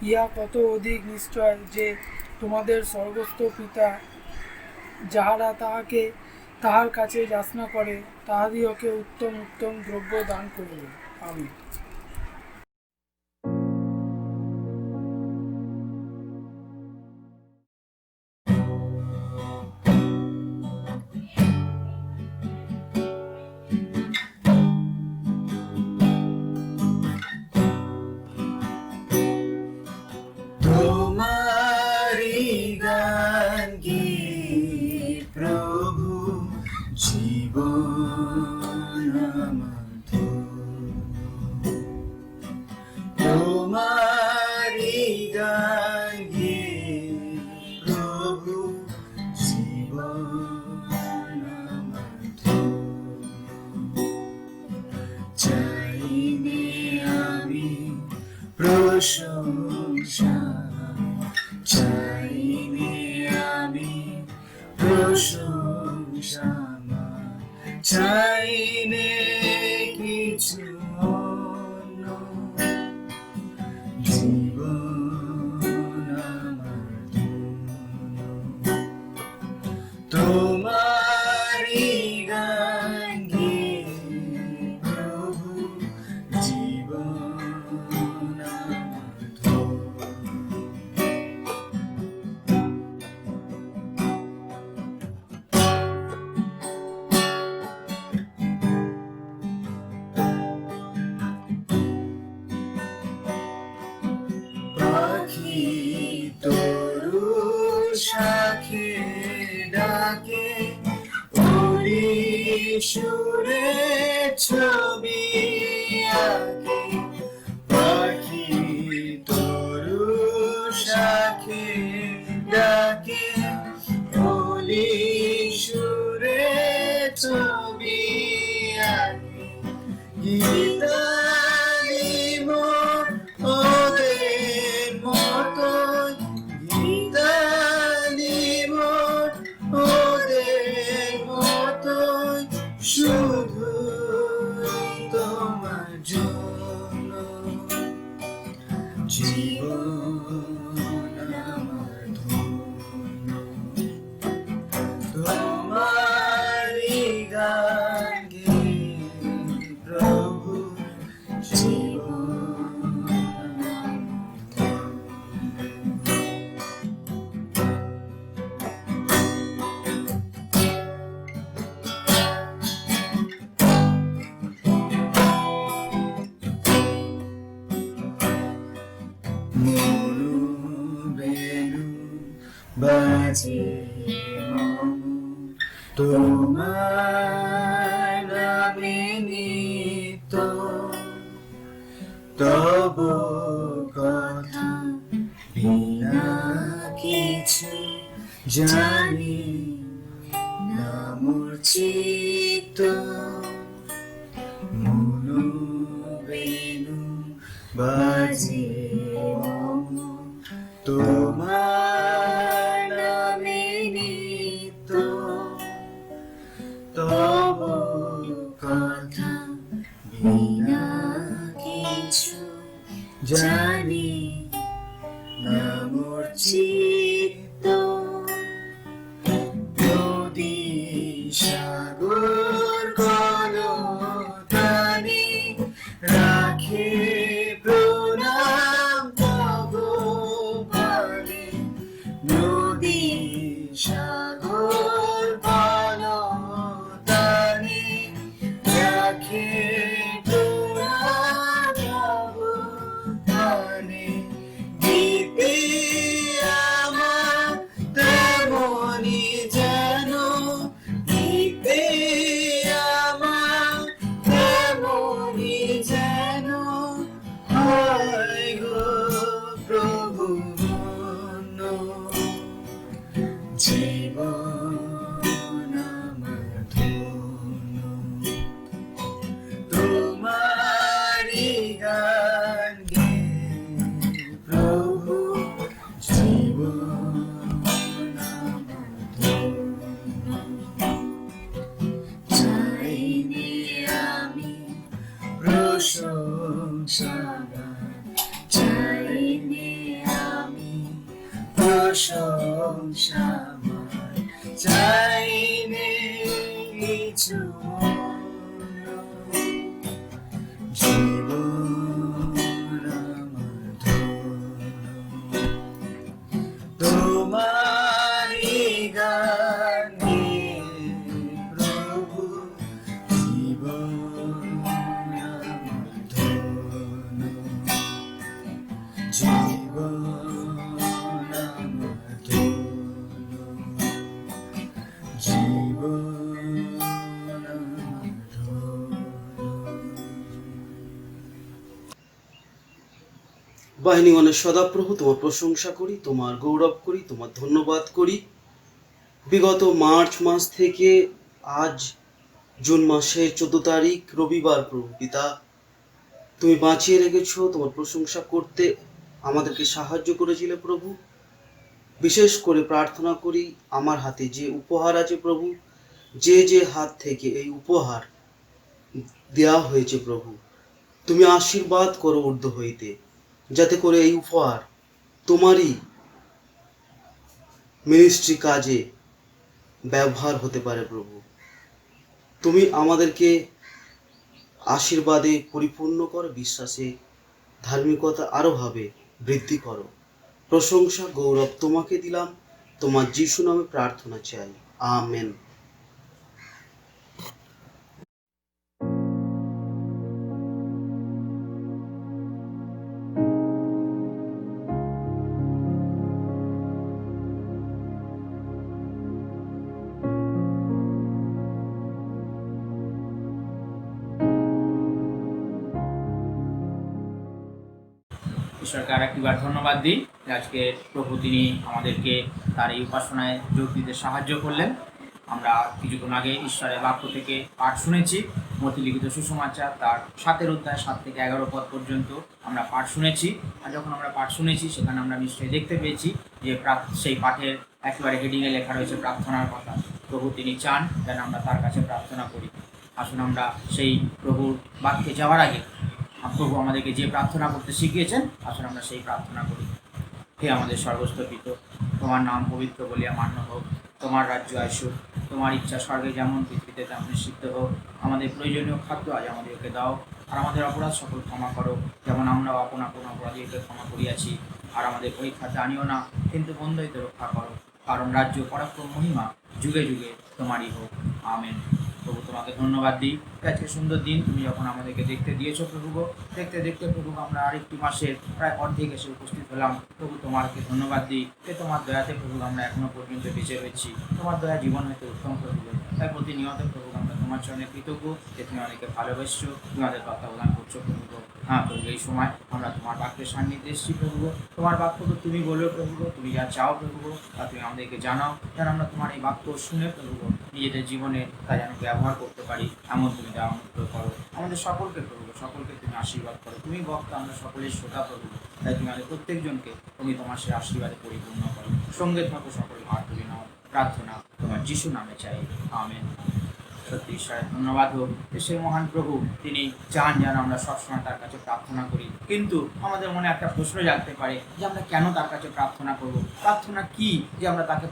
ইহা কত অধিক নিশ্চয় যে তোমাদের স্বর্গস্থ পিতা যাহারা তাহার কাছে যাচনা করে তাহাদিগকে উত্তম উত্তম দ্রব্য দান করিবে। আমিন। তোমারি গান গে প্রভু, জীবন আমার ধন্য। তোমারি গান গে প্রভু, জীবন আমার ধন্য। চাইবে আমি প্রশংসা, চাইবে আমি প্রশংসা, চাইবে কিছু অন্য। জীবন আমার ধন্য। তোমারি গান গে প্রভু, জীবন আমার ধন্য। পাখি তরু শাখে ডাকে, ওরি সুরে ছবি আঁকে। পাখি তরু শাখে ডাকে, ওলি সুরে ছবি আঁকে। গীতালি মোর ওদের মতোই, গীতালি মোর ওদের মতোই, শুধু তোমার জন্য। জীবন আমার ধন্য। তোমারি গান গে প্রভু, জীবন আমার ধন্য। মনু বেনু বাজে মম, তোমার নামে নিত্য। তব কথা বিনা কিছু জানি না মোর চিত্ত। মনু বেনু বাজে মম, তোমার নামে নিত্য। তব কথা বিনা কিছু জানি না মোর চিত্ত। নদী প্রশংসা গান চাইনে আমি প্রশংসা মান চাইনে কিছু জীবন আমার ধন্য তোমারি গানে প্রভু জীবন আমার ধন্য জীবন আমার ধন্য জীবন আমার ধন্য। বাহিনীগণের সদাপ্রভু, তোমার প্রশংসা করি, তোমার গৌরব করি, তোমার ধন্যবাদ করি। বিগত মার্চ মাস থেকে আজ জুন মাসের 14 তারিখ রবিবার, প্রভু পিতা তুমি বাঁচিয়ে রেখেছো। তোমার প্রশংসা করতে আমাদেরকে সাহায্য করেছিলে প্রভু। বিশেষ করে প্রার্থনা করি আমার হাতে যে উপহার আছে প্রভু, যে হাত থেকে এই উপহার দেওয়া হয়েছে প্রভু, তুমি আশীর্বাদ করো ঊর্ধ্ব হইতে, যাতে করে এই উপহার তোমারই মিনিস্ট্রি কাজে ব্যবহার হতে পারে প্রভু। তুমি আমাদেরকে আশীর্বাদে পরিপূর্ণ করো, বিশ্বাসে ধার্মিকতা আরো ভাবে বৃদ্ধি করো। প্রশংসা গৌরব তোমাকে দিলাম, তোমার যিশু নামে প্রার্থনা চাই, আমেন। ঈশ্বরকে আর একটিবার ধন্যবাদ দিই যে আজকে প্রভু তিনি আমাদেরকে তার এই উপাসনায় যোগ দিতে সাহায্য করলেন। আমরা কিছুক্ষণ আগে ঈশ্বরের বাক্য থেকে পাঠ শুনেছি, মতি লিখিত সুসমাচার তার 7 অধ্যায় 7 থেকে 11 পদ পর্যন্ত আমরা পাঠ শুনেছি। আর যখন আমরা পাঠ শুনেছি সেখানে আমরা নিশ্চয়ই দেখতে পেয়েছি যে সেই পাঠের একেবারে হেডিংয়ে লেখা রয়েছে প্রার্থনার কথা। প্রভু তিনি চান যেন আমরা তার কাছে প্রার্থনা করি। আসুন আমরা সেই প্রভুর বাক্যে যাওয়ার আগে প্রভু আমাদেরকে যে প্রার্থনা করতে শিখিয়েছেন, আসুন আমরা সেই প্রার্থনা করি। হে আমাদের সর্বস্তপিত, তোমার নাম পবিত্র বলিয়া মান্য হোক, তোমার রাজ্য আসুক, তোমার ইচ্ছা স্বর্গে যেমন পৃথিবীতে তেমন সিদ্ধ হোক। আমাদের প্রয়োজনীয় খাদ্য আজ আমাদেরকে দাও, আর আমাদের অপরাধ সকল ক্ষমা করো, যেমন আমরাও আপন আপন অপরাধীকে ক্ষমা করিয়াছি। আর আমাদের পরীক্ষাতে আনিও না, কিন্তু বন্ধ হইতে রক্ষা করো, কারণ রাজ্য পরাক্রম মহিমা যুগে যুগে তোমারই হোক, আমেন। প্রভু তোমাকে ধন্যবাদ দিই, আজকে সুন্দর দিন তুমি যখন আমাদেরকে দেখতে দিয়েছো প্রভু। দেখতে দেখতে প্রভু আমরা আরেকটি মাসের প্রায় অর্ধেক এসে উপস্থিত হলাম। প্রভু তোমাকে ধন্যবাদ দিই যে তোমার দয়াতে প্রভু আমরা এখনো পর্যন্ত বেঁচে রয়েছি। তোমার দয়া জীবন হইতে উত্তম প্রভু, তাই প্রতিনিয়ত প্রভু আমরা তোমার জন্য কৃতজ্ঞ যে তুমি অনেকে ভালোবাসছো, তুমি আমাদের তত্ত্বাবধান করছো প্রভু। হ্যাঁ প্রভু, এই সময় আমরা তোমার বাক্যের সান্নিধ্যে এসেছি প্রভু। তোমার বাক্য তো তুমি বলো প্রভু, তুমি যা চাও প্রভু তা তুমি আমাদেরকে জানাও, যেন আমরা তোমার এই বাক্য শুনে প্রভু নিজেদের জীবনে তা যেন ব্যবহার করতে পারি, এমন তুমি দেওয়া অনুগ্রহ করো। আমাদের সকলকে প্রভু, সকলকে তুমি আশীর্বাদ করো। তুমি বক্তা, আমরা সকলের শ্রোতা প্রভু, তাই তুমি আমাদের প্রত্যেকজনকে তুমি তোমার সে আশীর্বাদে পরিপূর্ণ করো। সঙ্গে থাকো সকল ভার তুলে নাও, প্রার্থনা তোমার যিশু নামে চাই, আমেন। সত্যি ঈশ্বরের ধন্যবাদ হোক যে সেই মহান প্রভু তিনি চান যেন আমরা সবসময় তার কাছে প্রার্থনা করি। কিন্তু আমাদের মনে একটা প্রশ্ন জাগতে পারে যে আমরা কেন তার কাছে প্রার্থনা করব? প্রার্থনা কি যে আমরা তাকে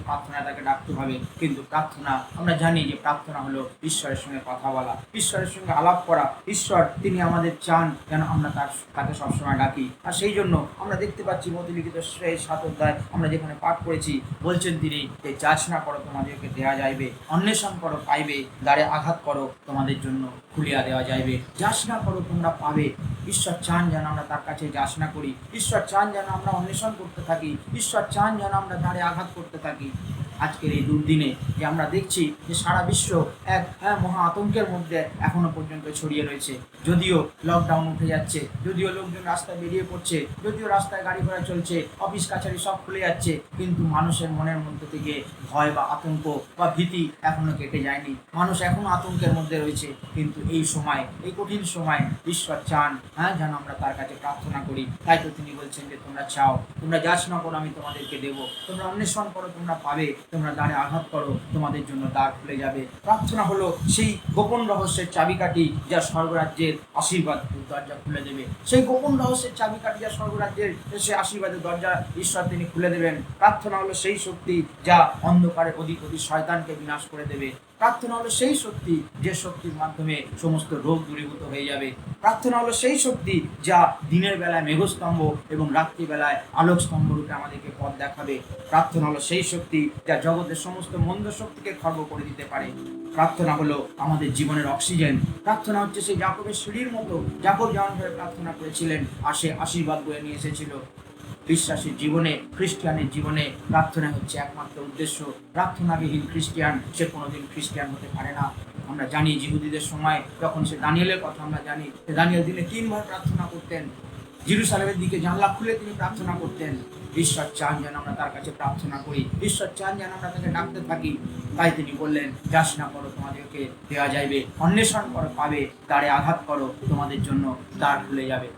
প্রার্থনায় তাকে ডাকতে হবে? কিন্তু প্রার্থনা আমরা জানি যে প্রার্থনা হলো ঈশ্বরের সঙ্গে কথা বলা, ঈশ্বরের সঙ্গে আলাপ করা। ঈশ্বর তিনি আমাদের চান যেন আমরা তাকে সবসময় ডাকি। আর সেই জন্য আমরা দেখতে পাচ্ছি মতি লিখিত সেই 7 অধ্যায় আমরা যেখানে পাঠ করেছি, বলছেন তিনি যে যাচনা করো তোমাদেরকে দেওয়া যাইবে, অন্বেষণ করো পাইবে, দ্বারে আঘাত করো তোমাদের জন্য খুলিয়া দেওয়া যাইবে, যাচনা করো তোমরা পাবে। ঈশ্বর চান যেন আমরা তার কাছে যাচনা করি, ঈশ্বর চান যেন আমরা অন্বেষণ করতে থাকি, ঈশ্বর চান যেন আমরা দ্বারে আঘাত করতে থাকি। আজকের এই দুর্দিনে যে আমরা দেখছি যে সারা বিশ্ব এক মহা আতঙ্কের মধ্যে এখনো পর্যন্ত ছড়িয়ে রয়েছে। যদিও লকডাউন উঠে যাচ্ছে, যদিও লোকজন রাস্তায় বেরিয়ে পড়ছে, যদিও রাস্তায় গাড়ি ঘোড়া চলছে, অফিস কাছারি সব খুলে যাচ্ছে, কিন্তু মানুষের মনের মধ্যে থেকে ভয় বা আতঙ্ক বা ভীতি এখনো কেটে যায়নি। মানুষ এখনো আতঙ্কের মধ্যে রয়েছে। কিন্তু এই সময়, এই কঠিন সময় ঈশ্বর চান যেন আমরা তার কাছে প্রার্থনা করি। তাই তো তিনি বলছেন যে তোমরা চাও, তোমরা যাচনা করো আমি তোমাদেরকে দেবো, তোমরা অন্বেষণ করো তোমরা পাবে, তোমরা দ্বারে আঘাত করো, তোমাদের জন্য দ্বার খুলে যাবে। প্রার্থনা হলো সেই গোপন রহস্যের চাবিকাঠি যা স্বর্গরাজ্যের আশীর্বাদ দরজা খুলে দেবে। সেই গোপন রহস্যের চাবিকাঠি যা স্বর্গরাজ্যের সে আশীর্বাদের দরজা ঈশ্বর তিনি খুলে দেবেন। প্রার্থনা হলো সেই শক্তি যা অন্ধকারের অধিপতি শয়তানকে বিনাশ করে দেবে। প্রার্থনা হলো সেই শক্তি যে শক্তির মাধ্যমে সমস্ত রোগ দূরীভূত হয়ে যাবে। প্রার্থনা হলো সেই শক্তি যা দিনের বেলায় মেঘস্তম্ভ এবং রাত্রিবেলায় আলোক স্তম্ভ রূপে আমাদেরকে পথ দেখাবে। প্রার্থনা হলো সেই শক্তি যা জগতের সমস্ত মন্দ শক্তিকে খর্ব করে দিতে পারে। প্রার্থনা হলো আমাদের জীবনের অক্সিজেন। প্রার্থনা হচ্ছে সেই যাকবের সিঁড়ির মতো, যাকব যেমনভাবে প্রার্থনা করেছিলেন আর সে আশীর্বাদ বয়ে নিয়ে এসেছিল। বিশ্বাসীর জীবনে, খ্রিস্টিয়ানের জীবনে প্রার্থনা হচ্ছে একমাত্র উদ্দেশ্য। প্রার্থনাবিহীন খ্রিস্টিয়ান সে কোনোদিন খ্রিস্টিয়ান হতে পারে না। আমরা জানি জিহুদীদের সময় যখন সে দানিয়েলের কথা আমরা জানি, দানিয়েল দিনে 3 বার প্রার্থনা করতেন। জেরুসালেমের দিকে জানলা খুলে তিনি প্রার্থনা করতেন। ঈশ্বর চান যেন আমরা তার কাছে প্রার্থনা করি, ঈশ্বর চান যেন আমরা তাকে ডাকতে থাকি। তাই তিনি বললেন, যাচনা করো তোমাদেরকে দেওয়া যাইবে, অন্বেষণ করো পাবে, দ্বারে আঘাত করো তোমাদের জন্য দ্বার খুলে যাবে।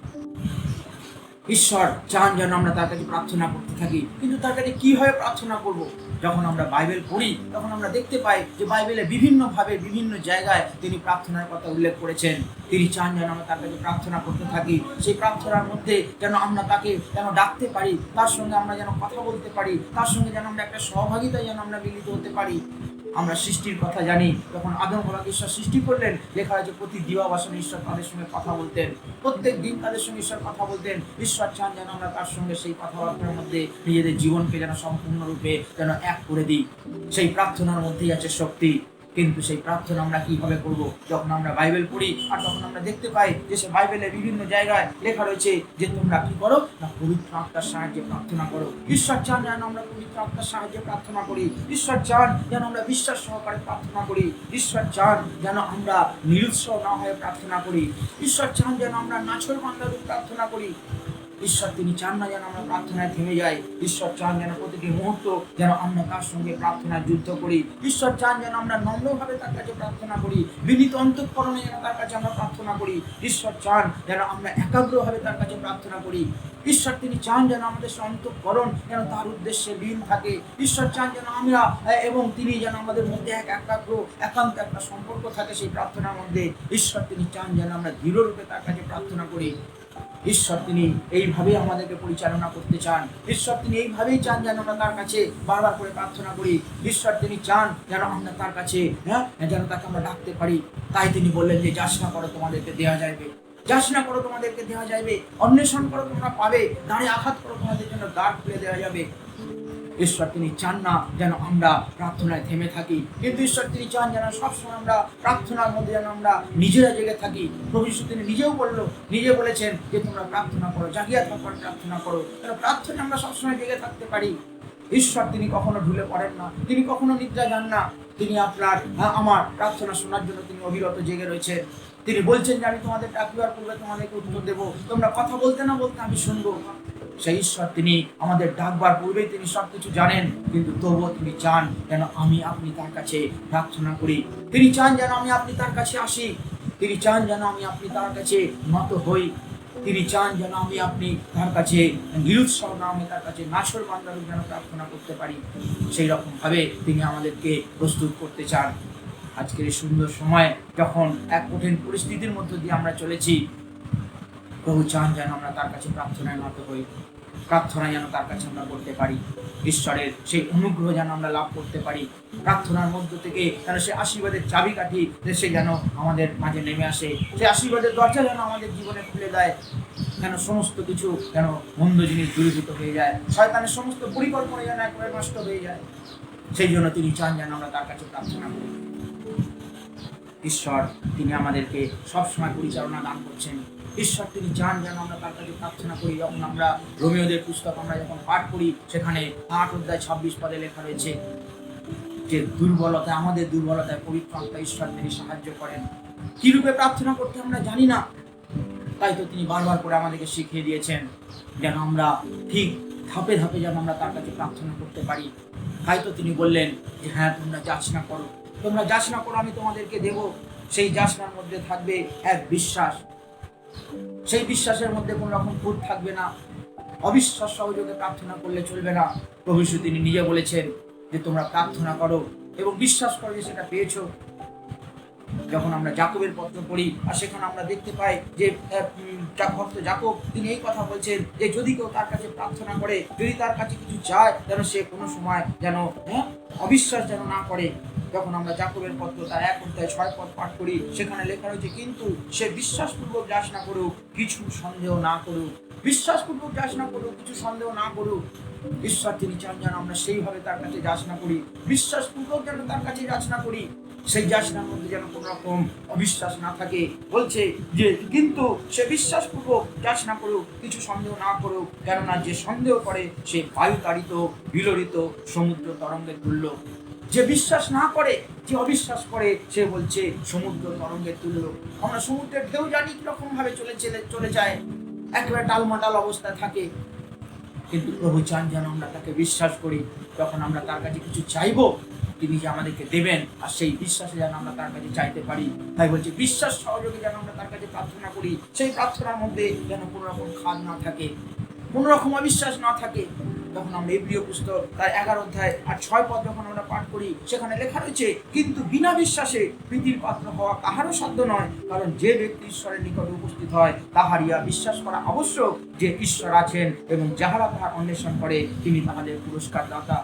ঈশ্বর চান যেন আমরা তার কাছে প্রার্থনা করতে থাকি। কিন্তু তার কাছে কিভাবে প্রার্থনা করব? যখন আমরা বাইবেল পড়ি তখন আমরা দেখতে পাই যে বাইবেলে বিভিন্নভাবে বিভিন্ন জায়গায় তিনি প্রার্থনার কথা উল্লেখ করেছেন। তিনি চান যেন আমরা তার কাছে প্রার্থনা করতে থাকি। সেই প্রার্থনার মধ্যে যেন আমরা তাকে যেন ডাকতে পারি, তার সঙ্গে আমরা যেন কথা বলতে পারি, তার সঙ্গে যেন আমরা একটা সহভাগিতায় যেন আমরা মিলিত হতে পারি। আমরা সৃষ্টির কথা জানি, যখন আদম হওয়াকে ঈশ্বর সৃষ্টি করলেন, লেখা হয়েছে প্রতি দিবাবাসনে ঈশ্বর তাদের সঙ্গে কথা বলতেন, প্রত্যেক দিন তাদের সঙ্গে ঈশ্বর কথা বলতেন। ঈশ্বর চান যেন আমরা তার সঙ্গে সেই কথাবার্তার মধ্যে নিজেদের জীবনকে যেন সম্পূর্ণরূপে যেন এক করে দিই। সেই প্রার্থনার মধ্যেই আছে শক্তি। কিন্তু সেই প্রার্থনা আমরা কিভাবে করব? যখন আমরা বাইবেল পড়ি আর তখন আমরা দেখতে পাই যে সে বাইবেলে বিভিন্ন জায়গায় লেখা রয়েছে যে তোমরা কি করো না, পবিত্র আত্মার সাহায্যে প্রার্থনা করো। ঈশ্বর চান যেন আমরা পবিত্র আত্মার সাহায্যে প্রার্থনা করি। ঈশ্বর চান যেন আমরা বিশ্বাস সহকারে প্রার্থনা করি। ঈশ্বর চান যেন আমরা নিরুৎসাহ না হয়ে প্রার্থনা করি। ঈশ্বর চান যেন আমরা নাছোড়বান্দারূপ প্রার্থনা করি। ঈশ্বর তিনি চান না যেন আমরা প্রার্থনায় থেমে যাই। ঈশ্বর চান যেন প্রতিটি মুহূর্ত যেন আমরা তার সঙ্গে প্রার্থনায় যুদ্ধ করি। ঈশ্বর চান যেন আমরা নম্রভাবে তার কাছে প্রার্থনা করি, বিনীত অন্তঃকরণে যেন তার কাছে আমরা প্রার্থনা করি। ঈশ্বর চান যেন আমরা একাগ্রভাবে তার কাছে প্রার্থনা করি। ঈশ্বর তিনি চান যেন আমাদের অন্তঃকরণ যেন তার উদ্দেশ্যে লীন থাকে। ঈশ্বর চান যেন আমরা এবং তিনি যেন আমাদের মধ্যে একান্ত একটা সম্পর্ক থাকে সেই প্রার্থনার মধ্যে। ঈশ্বর তিনি চান যেন আমরা দৃঢ়রূপে তার কাছে প্রার্থনা করি। ঈশ্বর তিনি এইভাবেই আমাদেরকে পরিচালনা করতে চান। ঈশ্বর তিনি এইভাবেই চান যেন আমরা তার কাছে বারবার করে প্রার্থনা করি। ঈশ্বর তিনি চান যেন আমরা তার কাছে যেন তাকে আমরা ডাকতে পারি। তাই তিনি বললেন যে যাচনা করো তোমাদেরকে দেওয়া যাইবে, যাচনা করো তোমাদেরকে দেওয়া যাইবে, অন্বেষণ করো তোমরা পাবে, দ্বারে আঘাত করো তোমাদের জন্য দ্বার খুলে দেওয়া যাবে। ঈশ্বর তিনি চান না যেন আমরা প্রার্থনায় থেমে থাকি, কিন্তু ঈশ্বর তিনি চান যেন সবসময় আমরা প্রার্থনার মধ্যে যেন আমরা নিজেরা জেগে থাকি। প্রভু যীশু তিনি নিজে বলেছেন যে তোমরা প্রার্থনা করো, জাগিয়া থাকার প্রার্থনা করো। কেন প্রার্থনায় আমরা সবসময় জেগে থাকতে পারি। ঈশ্বর তিনি কখনো ঢুলে পড়েন না, তিনি কখনো নিদ্রা যান না। তিনি আমার প্রার্থনা শোনার জন্য তিনি অবিরত জেগে রয়েছেন। তিনি বলছেন যে আমি তোমাদের ডাকিবার পূর্বে তোমাদেরকে উত্তর দেবো, তোমরা কথা বলতে না বলতে আমি শুনবো। সেই ঈশ্বর তিনি আমাদের ডাকবার পূর্বেই তিনি সবকিছু জানেন, কিন্তু তবুও তিনি চান যেন আপনি তার কাছে প্রার্থনা করি। তিনি চান যেন আপনি তার কাছে আসি। তিনি চান যেন আপনি তার কাছে নত হই। তিনি চান যেন আপনি তার কাছে নিরুৎসাহ না হয়ে তার কাছে নাছোড়বান্দারূপ যেন প্রার্থনা করতে পারি। সেই রকম ভাবে তিনি আমাদেরকে প্রস্তুত করতে চান। আজকের এই সুন্দর সময় যখন এক কঠিন পরিস্থিতির মধ্য দিয়ে আমরা চলেছি, প্রভু চান যেন আমরা তার কাছে প্রার্থনায় নত হই, প্রার্থনা যেন তার কাছে আমরা করতে পারি, ঈশ্বরের সেই অনুগ্রহ যেন আমরা লাভ করতে পারি। প্রার্থনার মধ্য থেকে যেন সে আশীর্বাদের চাবিকাঠি সে যেন আমাদের মাঝে নেমে আসে, সেই আশীর্বাদের দরজা যেন আমাদের জীবনে খুলে দেয়, যেন সমস্ত কিছু যেন মন্দ জিনিস দূরীভূত হয়ে যায়, শয়তানের সমস্ত পরিকল্পনা যেন একবারে নষ্ট হয়ে যায়। সেই জন্য তিনি চান যেন আমরা তার কাছে প্রার্থনা করি। ঈশ্বর তিনি আমাদেরকে সবসময় পরিচালনা দান করছেন। ঈশ্বর তিনি চান যেন আমরা তার কাছে প্রার্থনা করি। যখন আমরা রোমিওদের পুস্তক আমরা যখন পাঠ করি, সেখানে 8 অধ্যায় 26 পদে লেখা রয়েছে যে আমাদের দুর্বলতায় পবিত্র আত্মা ঈশ্বর তিনি সাহায্য করেন। কি রূপে প্রার্থনা করতে আমরা জানি না, তাই তো তিনি বারবার করে আমাদেরকে শিখিয়ে দিয়েছেন যেন আমরা ঠিক ধাপে ধাপে যেন আমরা তার কাছে প্রার্থনা করতে পারি। তাই তো তিনি বললেন যে হ্যাঁ তোমরা যাচনা করো, তোমরা যাচনা করো, আমি তোমাদেরকে দেব। সেই যাচনার মধ্যে থাকবে এক বিশ্বাস, সেই বিশ্বাসের মধ্যে কোনো রকম খুঁত থাকবে না। অবিশ্বাস সহযোগে প্রার্থনা করলে চলবে না। প্রভু যীশু তিনি নিজে বলেছেন যে তোমরা প্রার্থনা করো এবং বিশ্বাস করো যে সেটা পেয়েছো। যখন আমরা জাকবের পত্র পড়ি আর সেখানে আমরা দেখতে পাই যে ভক্ত জাকব তিনি এই কথা বলছেন যে যদি কেউ তার কাছে প্রার্থনা করে, যদি তার কাছে কিছু চায়, যেন সে কোনো সময় যেন অবিশ্বাস যেন না করে। যখন আমরা জাকবের পত্র তার 1 অধ্যায় 6 পদ পাঠ করি, সেখানে লেখা রয়েছে কিন্তু সে বিশ্বাসপূর্বক যাচনা করুক, কিছু সন্দেহ না করুক। বিশ্বাসপূর্বক যাচনা করুক, কিছু সন্দেহ না করুক। ঈশ্বর তিনি চান যেন আমরা সেইভাবে তার কাছে যাচনা করি, বিশ্বাসপূর্বক যেন তার কাছে যাচনা করি। সেই যাচনার মধ্যে যেন কোনো রকম অবিশ্বাস না থাকে। বলছে যে কিন্তু সে বিশ্বাসপূর্বক যাচনা করুক, কিছু সন্দেহ না করুক, কেননা যে সন্দেহ করে সে বায়ু তাড়িত বিলরিত সমুদ্র তরঙ্গের তুল্য। যে বিশ্বাস না করে, যে অবিশ্বাস করে, সে বলছে সমুদ্র তরঙ্গের তুল্য। আমরা সমুদ্রের ঢেউ জানি কিরকম ভাবে চলে যায়, একেবারে টালমাটাল অবস্থায় থাকে। কিন্তু প্রভু চান যেন আমরা তাকে বিশ্বাস করি। যখন আমরা তার কাছে কিছু চাইবো, তিনি যে আমাদেরকে দেবেন, আর সেই বিশ্বাসে যেন আমরা তার কাছে চাইতে পারি। তাই বলছি বিশ্বাস সহযোগে যেন আমরা তার কাছে প্রার্থনা করি। সেই প্রার্থনার মধ্যে যেন কোনো রকম খাদ না থাকে, কোনো রকম অবিশ্বাস না থাকে। যখন আমরা এব্রিয় পুস্তক তার 11 অধ্যায় আর 6 পদ যখন আমরা পাঠ করি, সেখানে লেখা রয়েছে কিন্তু বিনা বিশ্বাসে প্রীতির পাত্র হওয়া কাহারও সাধ্য নয়, কারণ যে ব্যক্তি ঈশ্বরের নিকটে উপস্থিত হয় তাহার ইহা বিশ্বাস করা আবশ্যক যে ঈশ্বর আছেন এবং যাহারা তাহার অন্বেষণ করে তিনি তাহাদের পুরস্কার দাতা।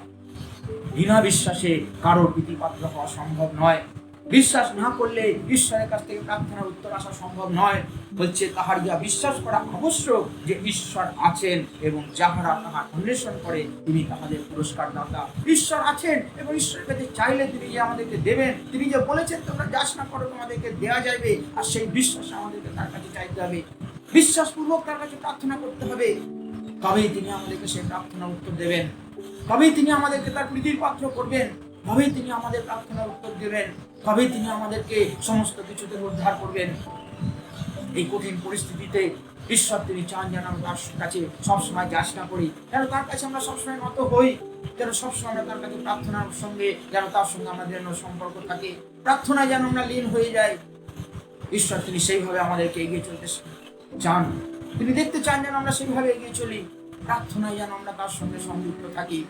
বিনা বিশ্বাসে কারোর প্রীতিপাত্র হওয়া সম্ভব নয়। বিশ্বাস না করলে ঈশ্বরের কাছ থেকে প্রার্থনার উত্তর আসা সম্ভব নয়। বলছে তাহার ইহা বিশ্বাস করা আবশ্যক যে ঈশ্বর আছেন এবং যাহারা তাহার অন্বেষণ করে তিনি তাহাদের পুরস্কার দাতা। ঈশ্বর আছেন এবং ঈশ্বরের কাছে চাইলে তিনি যে আমাদেরকে দেবেন, তিনি যে বলেছেন তোমরা যাচনা করো তোমাদেরকে দেয়া যাবে, আর সেই বিশ্বাস আমাদেরকে তার কাছে চাইতে হবে, বিশ্বাসপূর্বক তার কাছে প্রার্থনা করতে হবে। তবেই তিনি আমাদেরকে সেই প্রার্থনার উত্তর দেবেন, তবেই তিনি আমাদেরকে তার প্রীতির পাত্র করবেন, তবেই তিনি আমাদের প্রার্থনার উত্তর দেবেন, তবেই তিনি আমাদেরকে সমস্ত কিছুতে উদ্ধার করবেন। এই কঠিন পরিস্থিতিতে ঈশ্বর তিনি চান যেন আমরা তার কাছে সবসময় যাচনা করি, যেন তার কাছে আমরা সবসময় নত হই, যেন সবসময় আমরা তার কাছে প্রার্থনার সঙ্গে যেন তার সঙ্গে আমাদের যেন সম্পর্ক থাকে, প্রার্থনায় যেন আমরা লীন হয়ে যাই। ঈশ্বর তিনি সেইভাবে আমাদেরকে এগিয়ে চলতে চান, তিনি দেখতে চান যেন আমরা সেইভাবে এগিয়ে চলি, প্রার্থনায় যেন আমরা তার সঙ্গে সংযুক্ত থাকি।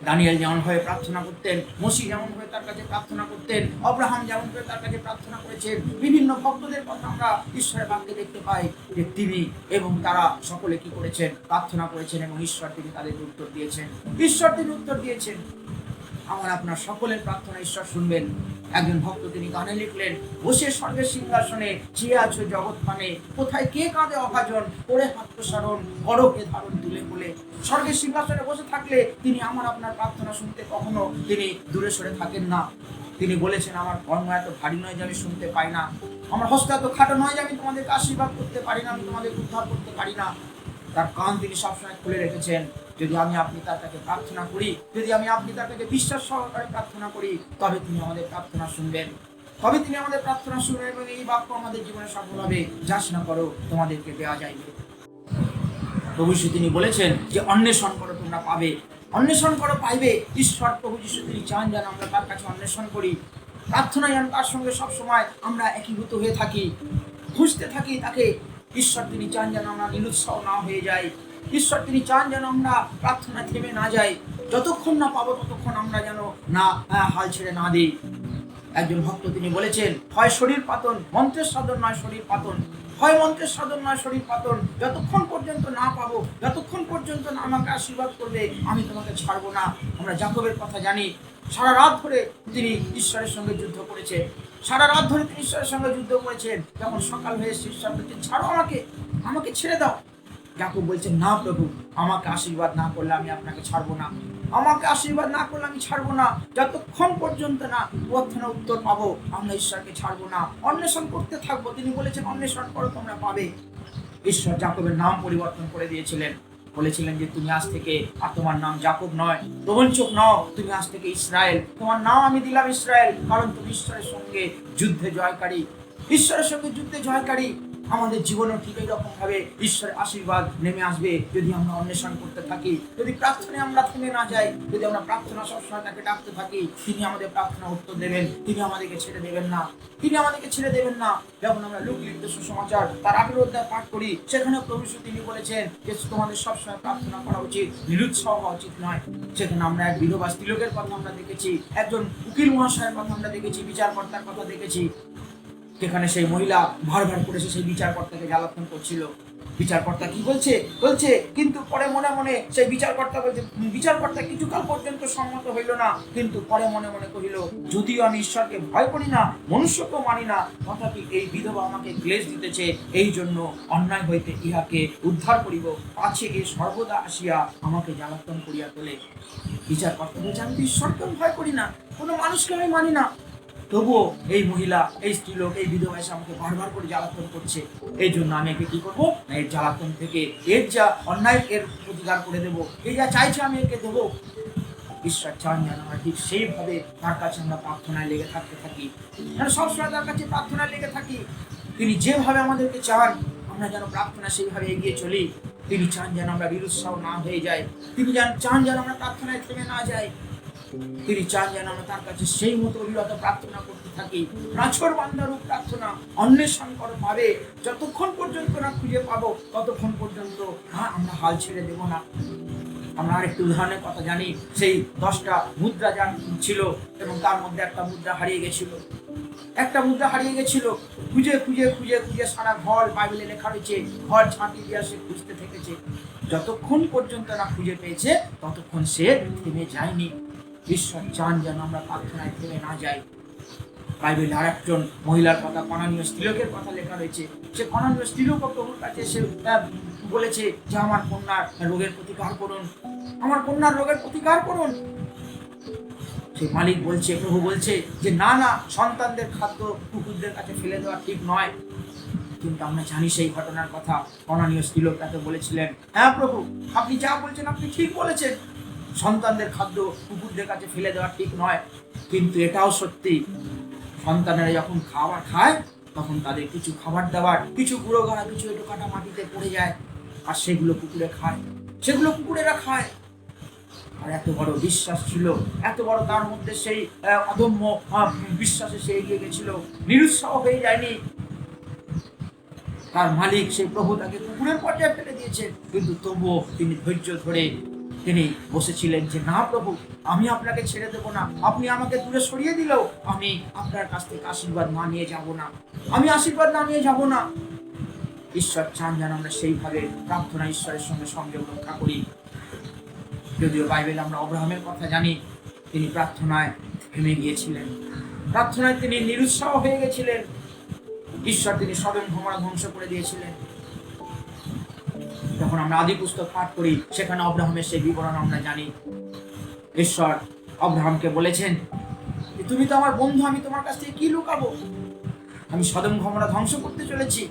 দানিয়েল যেমন ভাবে প্রার্থনা করতেন, মসি যেমন ভাবে তার কাছে প্রার্থনা করতেন, আব্রাহাম যেমন ভাবে তার কাছে প্রার্থনা করেছেন, বিভিন্ন ভক্তদের কথা আমরা ঈশ্বরের বাক্যে দেখতে পাই যে তিনি এবং তারা সকলে কি করেছেন, প্রার্থনা করেছেন এবং ঈশ্বর তিনি তাদেরকে উত্তর দিয়েছেন। ঈশ্বর তিনি উত্তর দিয়েছেন। আমার আপনার সকলের প্রার্থনা ঈশ্বর শুনবেন। একজন ভক্ত তিনি গানে লিখলেন, বসে স্বর্গের সিংহাসনে চেয়ে আছো জগৎ পানে, কোথায় কে কাঁদে অভাজন, করে হাত প্রসারণ, বড় কে ধারণ তুলে বলে। স্বর্গের সিংহাসনে বসে থাকলে তিনি আমার আপনার প্রার্থনা শুনতে কখনো তিনি দূরে সরে থাকেন না। তিনি বলেছেন আমার কর্ম এত ভারী নয় যে আমি শুনতে পাই না, আমার হস্ত এত খাটো নয় যে আমি তোমাদেরকে আশীর্বাদ করতে পারি না, আমি তোমাদের উদ্ধার করতে পারি না। তার কান তিনি সবসময় খুলে রেখেছেন। যদি আমি আপনি তার কাছে প্রার্থনা করি, যদি আমি আপনি তার কাছে বিশ্বাস সহকারে প্রার্থনা করি, তবে তিনি আমাদের প্রার্থনা শুনবেন, তবে তিনি আমাদের প্রার্থনা শুনবেন এবং এই বাক্য আমাদের জীবনে সফল হবে। যাচনা করো তোমাদেরকে দেওয়া যাইবে। প্রভু যিশু তিনি বলেছেন যে অন্বেষণ করো তোমরা পাবে, অন্বেষণ করো পাইবে। ঈশ্বর প্রভু যিশু তিনি চান যেন আমরা তার কাছে অন্বেষণ করি, প্রার্থনায় যেন তার সঙ্গে সবসময় আমরা একীভূত হয়ে থাকি, খুঁজতে থাকি তাকে। ঈশ্বর তিনি চান যেন আমরা নিরুৎসাহ না হয়ে যাই, ঈশ্বর তিনি চান যেন আমরা প্রার্থনা থেমে না যাই, যতক্ষণ না পাবো ততক্ষণ আমরা যেন না হাল ছেড়ে না দিই। একজন ভক্ত তিনি বলেছেন, হয় শরীর পাতন, মন্ত্রের সাধন নয় শরীর পাতন, হয় মন্ত্রের সাধন নয় শরীর পাতন। যতক্ষণ পর্যন্ত না পাবো, যতক্ষণ পর্যন্ত না আমাকে আশীর্বাদ করবে, আমি তোমাকে ছাড়বো না। আমরা যাকবের কথা জানি, সারা রাত ধরে তিনি ঈশ্বরের সঙ্গে যুদ্ধ করেছেন, সারা রাত ধরে তিনি ঈশ্বরের সঙ্গে যুদ্ধ করেছেন। যখন সকাল হয়ে ঈশ্বর বলছেন ছাড়ো আমাকে, আমাকে ছেড়ে দাও, যাকব বলছেন না প্রভু, আমাকে আশীর্বাদ না করলে আমি আপনাকে ছাড়বো না, আমাকে আশীর্বাদ না করলে আমি ছাড়বো না। যতক্ষণ পর্যন্ত না প্রার্থনা উত্তর পাবো আমরা ঈশ্বরকে ছাড়বো না, অন্বেষণ করতে থাকবো। তিনি বলেছেন অন্বেষণ করো তোমরা পাবে। ঈশ্বর যাকবের নাম পরিবর্তন করে দিয়েছিলেন, বলেছিলেন যে তুমি আজ থেকে আর তোমার নাম যাকব নয়, প্রবঞ্চক নও, তুমি আজ থেকে ইসরায়েল, তোমার নাম আমি দিলাম ইসরায়েল, কারণ তুমি ঈশ্বরের সঙ্গে যুদ্ধে জয়কারী, ঈশ্বরের সঙ্গে যুদ্ধে জয়কারী। আমাদের জীবনেও ঠিক এইরকম ভাবে ঈশ্বরের আশীর্বাদ নেমে আসবে যদি আমরা অন্বেষণ করতে থাকি, যদি প্রার্থনায় আমরা থেমে না যাই, যদি আমরা প্রার্থনা সবসময় তাকে ডাকতে থাকি। তিনি আমাদের প্রার্থনা উত্তর দেবেন, তিনি আমাদেরকে ছেড়ে দেবেন না, তিনি আমাদেরকে ছেড়ে দেবেন না। যখন আমরা লুক লিখিত সুসমাচার তার 18 অধ্যায় পাঠ করি, সেখানে প্রভু যীশু তিনি বলেছেন যে তোমাদের সবসময় প্রার্থনা করা উচিত, নিরুৎসাহ হওয়া উচিত নয়। সেখানে আমরা এক বিধবা স্ত্রীলোকের কথা আমরা দেখেছি, একজন উকিল মহাশয়ের কথা আমরা দেখেছি, বিচারকর্তার কথা দেখেছি। সেখানে সেই মহিলা বারবার করে সেই বিচারকর্তাকে জ্বালাতন করছিল। বিচারকর্তা কি বলছে কিন্তু পরে মনে মনে সেই বিচারকর্তা কিছুকাল পর্যন্ত সম্মত হইল না, কিন্তু পরে মনে মনে কহিল, যদিও আমি ঈশ্বরকে ভয় করি না, মনুষ্যকেও মানি না, তথাপি এই বিধবা আমাকে ক্লেশ দিতেছে, এই জন্য অন্যায় হইতে ইহাকে উদ্ধার করিব, পাছে এ সর্বদা আসিয়া আমাকে জ্বালাতন করিয়া তোলে। বিচারকর্তা বলছে, আমি তো ঈশ্বরকেও ভয় করি না, কোনো মানুষকে আমি মানি না, তবুও এই মহিলা, এই স্ত্রীলোক, এই বিধবা এসে আমাকে বারবার করে জ্বালাতন করছে, এই জন্য আমি একে কি করবো, এর জ্বালাতন থেকে এর যা অন্যায় এর প্রতিকার করে দেবো, এই যা চাইছে আমি একে দেবো। ঈশ্বর চান যেন আমরা ঠিক সেইভাবে তার কাছে আমরা প্রার্থনায় লেগে থাকতে থাকি, সবসময় তার কাছে প্রার্থনায় লেগে থাকি। তিনি যেভাবে আমাদেরকে চান আমরা যেন প্রার্থনা সেইভাবে এগিয়ে চলি। তিনি চান যেন আমরা নিরুৎসাহ না হয়ে যাই, তিনি চান যেন আমরা প্রার্থনায় থেমে না যাই, তিনি চান যেন আমরা তার কাছে সেই মতো অবিরত প্রার্থনা করতে থাকি। নাছোড় বান্দারূপ প্রার্থনা অন্বেষণ করো পাবে, যতক্ষণ পর্যন্ত না খুঁজে পাবো ততক্ষণ পর্যন্ত আমরা হাল ছেড়ে দেব না। আমরা আরেকটি উদাহরণের কথা জানি, সেই 10টা মুদ্রা যার ছিল এবং তার মধ্যে একটা মুদ্রা হারিয়ে গেছিল। খুঁজে সারা ঘর, বাইবেলে লেখা রয়েছে, ঘর ঝাঁটি দিয়ে সে খুঁজতে থেকেছে, যতক্ষণ পর্যন্ত না খুঁজে পেয়েছে ততক্ষণ সে থেমে যায়নি। ঈশ্বর চান যেন আমরা প্রার্থনায় থেমে না যাই। বাইবেলে আর একজন মহিলার কথা, কনানীয় স্ত্রীলোকের কথা লেখা রয়েছে। সে কনানীয় স্ত্রীলোক প্রভুর কাছে সে বলেছে যে আমার কন্যার রোগের প্রতিকার করুন। সেই মালিক বলছে, প্রভু বলছে যে না, সন্তানদের খাদ্য কুকুরদের কাছে ফেলে দেওয়া ঠিক নয়। কিন্তু আমরা জানি সেই ঘটনার কথা। কনানীয় স্ত্রীলোক তাকে বলেছিলেন, হ্যাঁ প্রভু, আপনি যা বলছেন আপনি ঠিক বলেছেন, সন্তানদের খাদ্য কুকুরদের কাছে ফেলে দেওয়া ঠিক নয়। কিন্তু এটাও সত্যি, সন্তানেরা যখন খাবার খায় তখন তাদের কিছু খাবার দাবার, কিছু গুঁড়ো গাড়া, কিছু এঁটো কাটা মাটিতে পড়ে যায়, আর সেগুলো কুকুরেরা খায়। আর এত বড় বিশ্বাস ছিল, এত বড় তার মধ্যে সেই অদম্য বিশ্বাসে সে এগিয়ে গেছিল, নিরুৎসাহ হয়ে যায়নি। তার মালিক সেই প্রভু তাকে কুকুরের পর্যায়ে ফেলে দিয়েছে, কিন্তু তবুও তিনি ধৈর্য ধরে তিনি বসেছিলেন যে না প্রভু, আমি আপনাকে ছেড়ে দেব না, আপনি আমাকে দূরে সরিয়ে দিলেও আমি আপনার কাছ থেকে আশীর্বাদ না নিয়ে যাব না। ঈশ্বর চান যেন আমরা সেইভাবে প্রার্থনা ঈশ্বরের সঙ্গে সংযোগ রক্ষা করি। যদিও বাইবেলে আমরা আব্রাহামের কথা জানি, তিনি প্রার্থনায় থেমে গিয়েছিলেন, প্রার্থনায় তিনি নিরুৎসাহ হয়ে গেছিলেন। ঈশ্বর তিনি সদম গমোরা ধ্বংস করে দিয়েছিলেন। যখন আমরা আদি পুস্তক পাঠ করি, সেখানে আব্রাহামের সেই বিবরণ আমরা জানি। ঈশ্বর আব্রাহামকে বলেছেন, তুমি তো আমার বন্ধু, আমি তোমার কাছ থেকে কি লুকাবো, আমি সদম গমোরা ধ্বংস করতে চলেছি।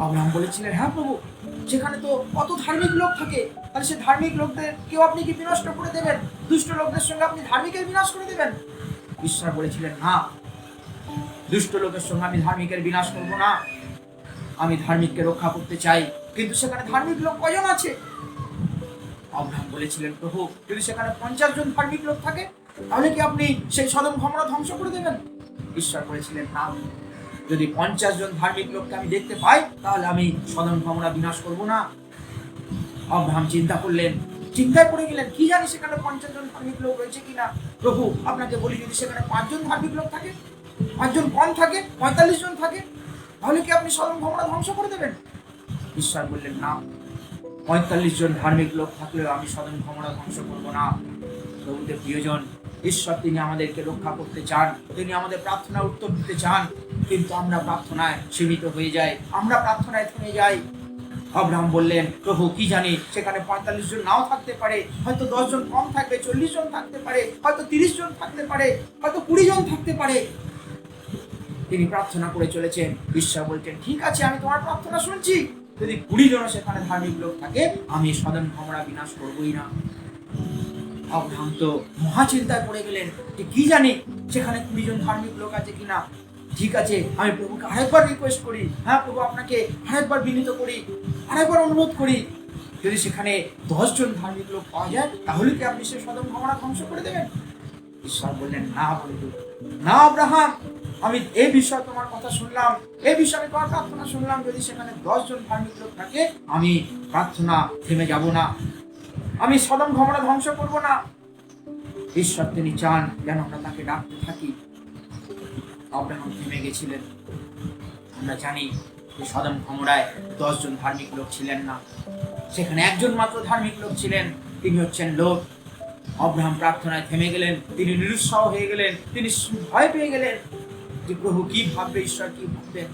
আব্রাহাম বলেছিলেন, হ্যাঁ প্রভু, সেখানে তো কত ধার্মিক লোক থাকে, তাহলে সে ধার্মিক লোকদের কেউ আপনি কি বিনষ্ট করে দেবেন? দুষ্ট লোকদের সঙ্গে আপনি ধার্মিকের বিনাশ করে দেবেন? ঈশ্বর বলেছিলেন, না, দুষ্ট লোকের সঙ্গে আমি ধার্মিকের বিনাশ করব না, আমি ধার্মিককে রক্ষা করতে চাই। কিন্তু সেখানে ধার্মিক লোক কজন আছে? আব্রাহাম বলেছিলেন, প্রভু, যদি সেখানে 50 জন ধার্মিক লোক থাকে তাহলে কি আপনি সেই সদম গমোরা ধ্বংস করে দেবেন? ঈশ্বর বলেছিলেন, না, যদি 50 জন ধার্মিক লোককে আমি দেখতে পাই তাহলে আমি সদম গমোরা বিনাশ করব না। আব্রাহাম চিন্তায় পড়ে গেলেন, কি জানি সেখানে 50 জন ধার্মিক লোক রয়েছে কিনা। প্রভু, আপনাকে বলি, যদি সেখানে 5 জন ধার্মিক লোক থাকে, 5 জন কম থাকে, 45 জন থাকে, তাহলে কি আপনি সদম গমোরা ধ্বংস করে দেবেন? ঈশ্বর বললেন, না, 45 জন ধার্মিক লোক থাকলেও আমি সদম গমোরা ধ্বংস করব না। প্রভুদের প্রিয়জন, ঈশ্বর তিনি আমাদেরকে রক্ষা করতে চান, তিনি আমাদের প্রার্থনা উত্তর দিতে চান, কিন্তু আমরা প্রার্থনায় সীমিত হয়ে যাই, আমরা প্রার্থনায় থেমে যাই। আব্রাহাম বললেন, প্রভু, কি জানি সেখানে 45 জন নাও থাকতে পারে, হয়তো 10 জন কম থাকবে, 40 জন থাকতে পারে, হয়তো 30 জন থাকতে পারে, হয়তো 20 জন থাকতে পারে। তিনি প্রার্থনা করে চলেছেন। ঈশ্বর বলছেন, ঠিক আছে, আমি তোমার প্রার্থনা শুনছি, যদি 20 জন সেখানে ধার্মিক লোক থাকে আমি সদম গমোরা বিনাশ করবই না। আব্রাহাম তো মহা চিন্তায় পড়ে গেলেন যে কি জানি সেখানে 20 জন ধার্মিক লোক আছে কিনা। ঠিক আছে, আমি প্রভুকে আরেকবার রিকোয়েস্ট করি, হ্যাঁ প্রভু আপনাকে আরেকবার বিনীত করি, আরেকবার অনুরোধ করি, যদি সেখানে 10 জন ধার্মিক লোক পাওয়া যায় তাহলে কি আপনি সে সদম গমরা ধ্বংস করে দেবেন? ঈশ্বর বললেন, না বন্ধু, না আব্রাহাম, আমি এই বিষয়ে তোমার কথা শুনলাম, এই বিষয়ে তোমার প্রার্থনা শুনলাম, যদি সেখানে 10 জন ধার্মিক লোক থাকে আমি প্রার্থনা থেমে যাব না, আমি সদম গমরা ধ্বংস করব না। ঈশ্বর তিনি চান যেন আমরা তাকে ডাকতে থাকি। আব্রাহাম থেমে গেছিলেন। আমরা জানি যে সদম গমরায় 10 জন ধার্মিক লোক ছিলেন না, সেখানে একজন মাত্র ধার্মিক লোক ছিলেন, তিনি হচ্ছেন লোক। আব্রাহাম প্রার্থনায় থেমে গেলেন, তিনি নিরুৎসাহ হয়ে গেলেন, তিনি ভয় পেয়ে গেলেন যে প্রভু কি ভাববে, ঈশ্বর কি ভাববেন,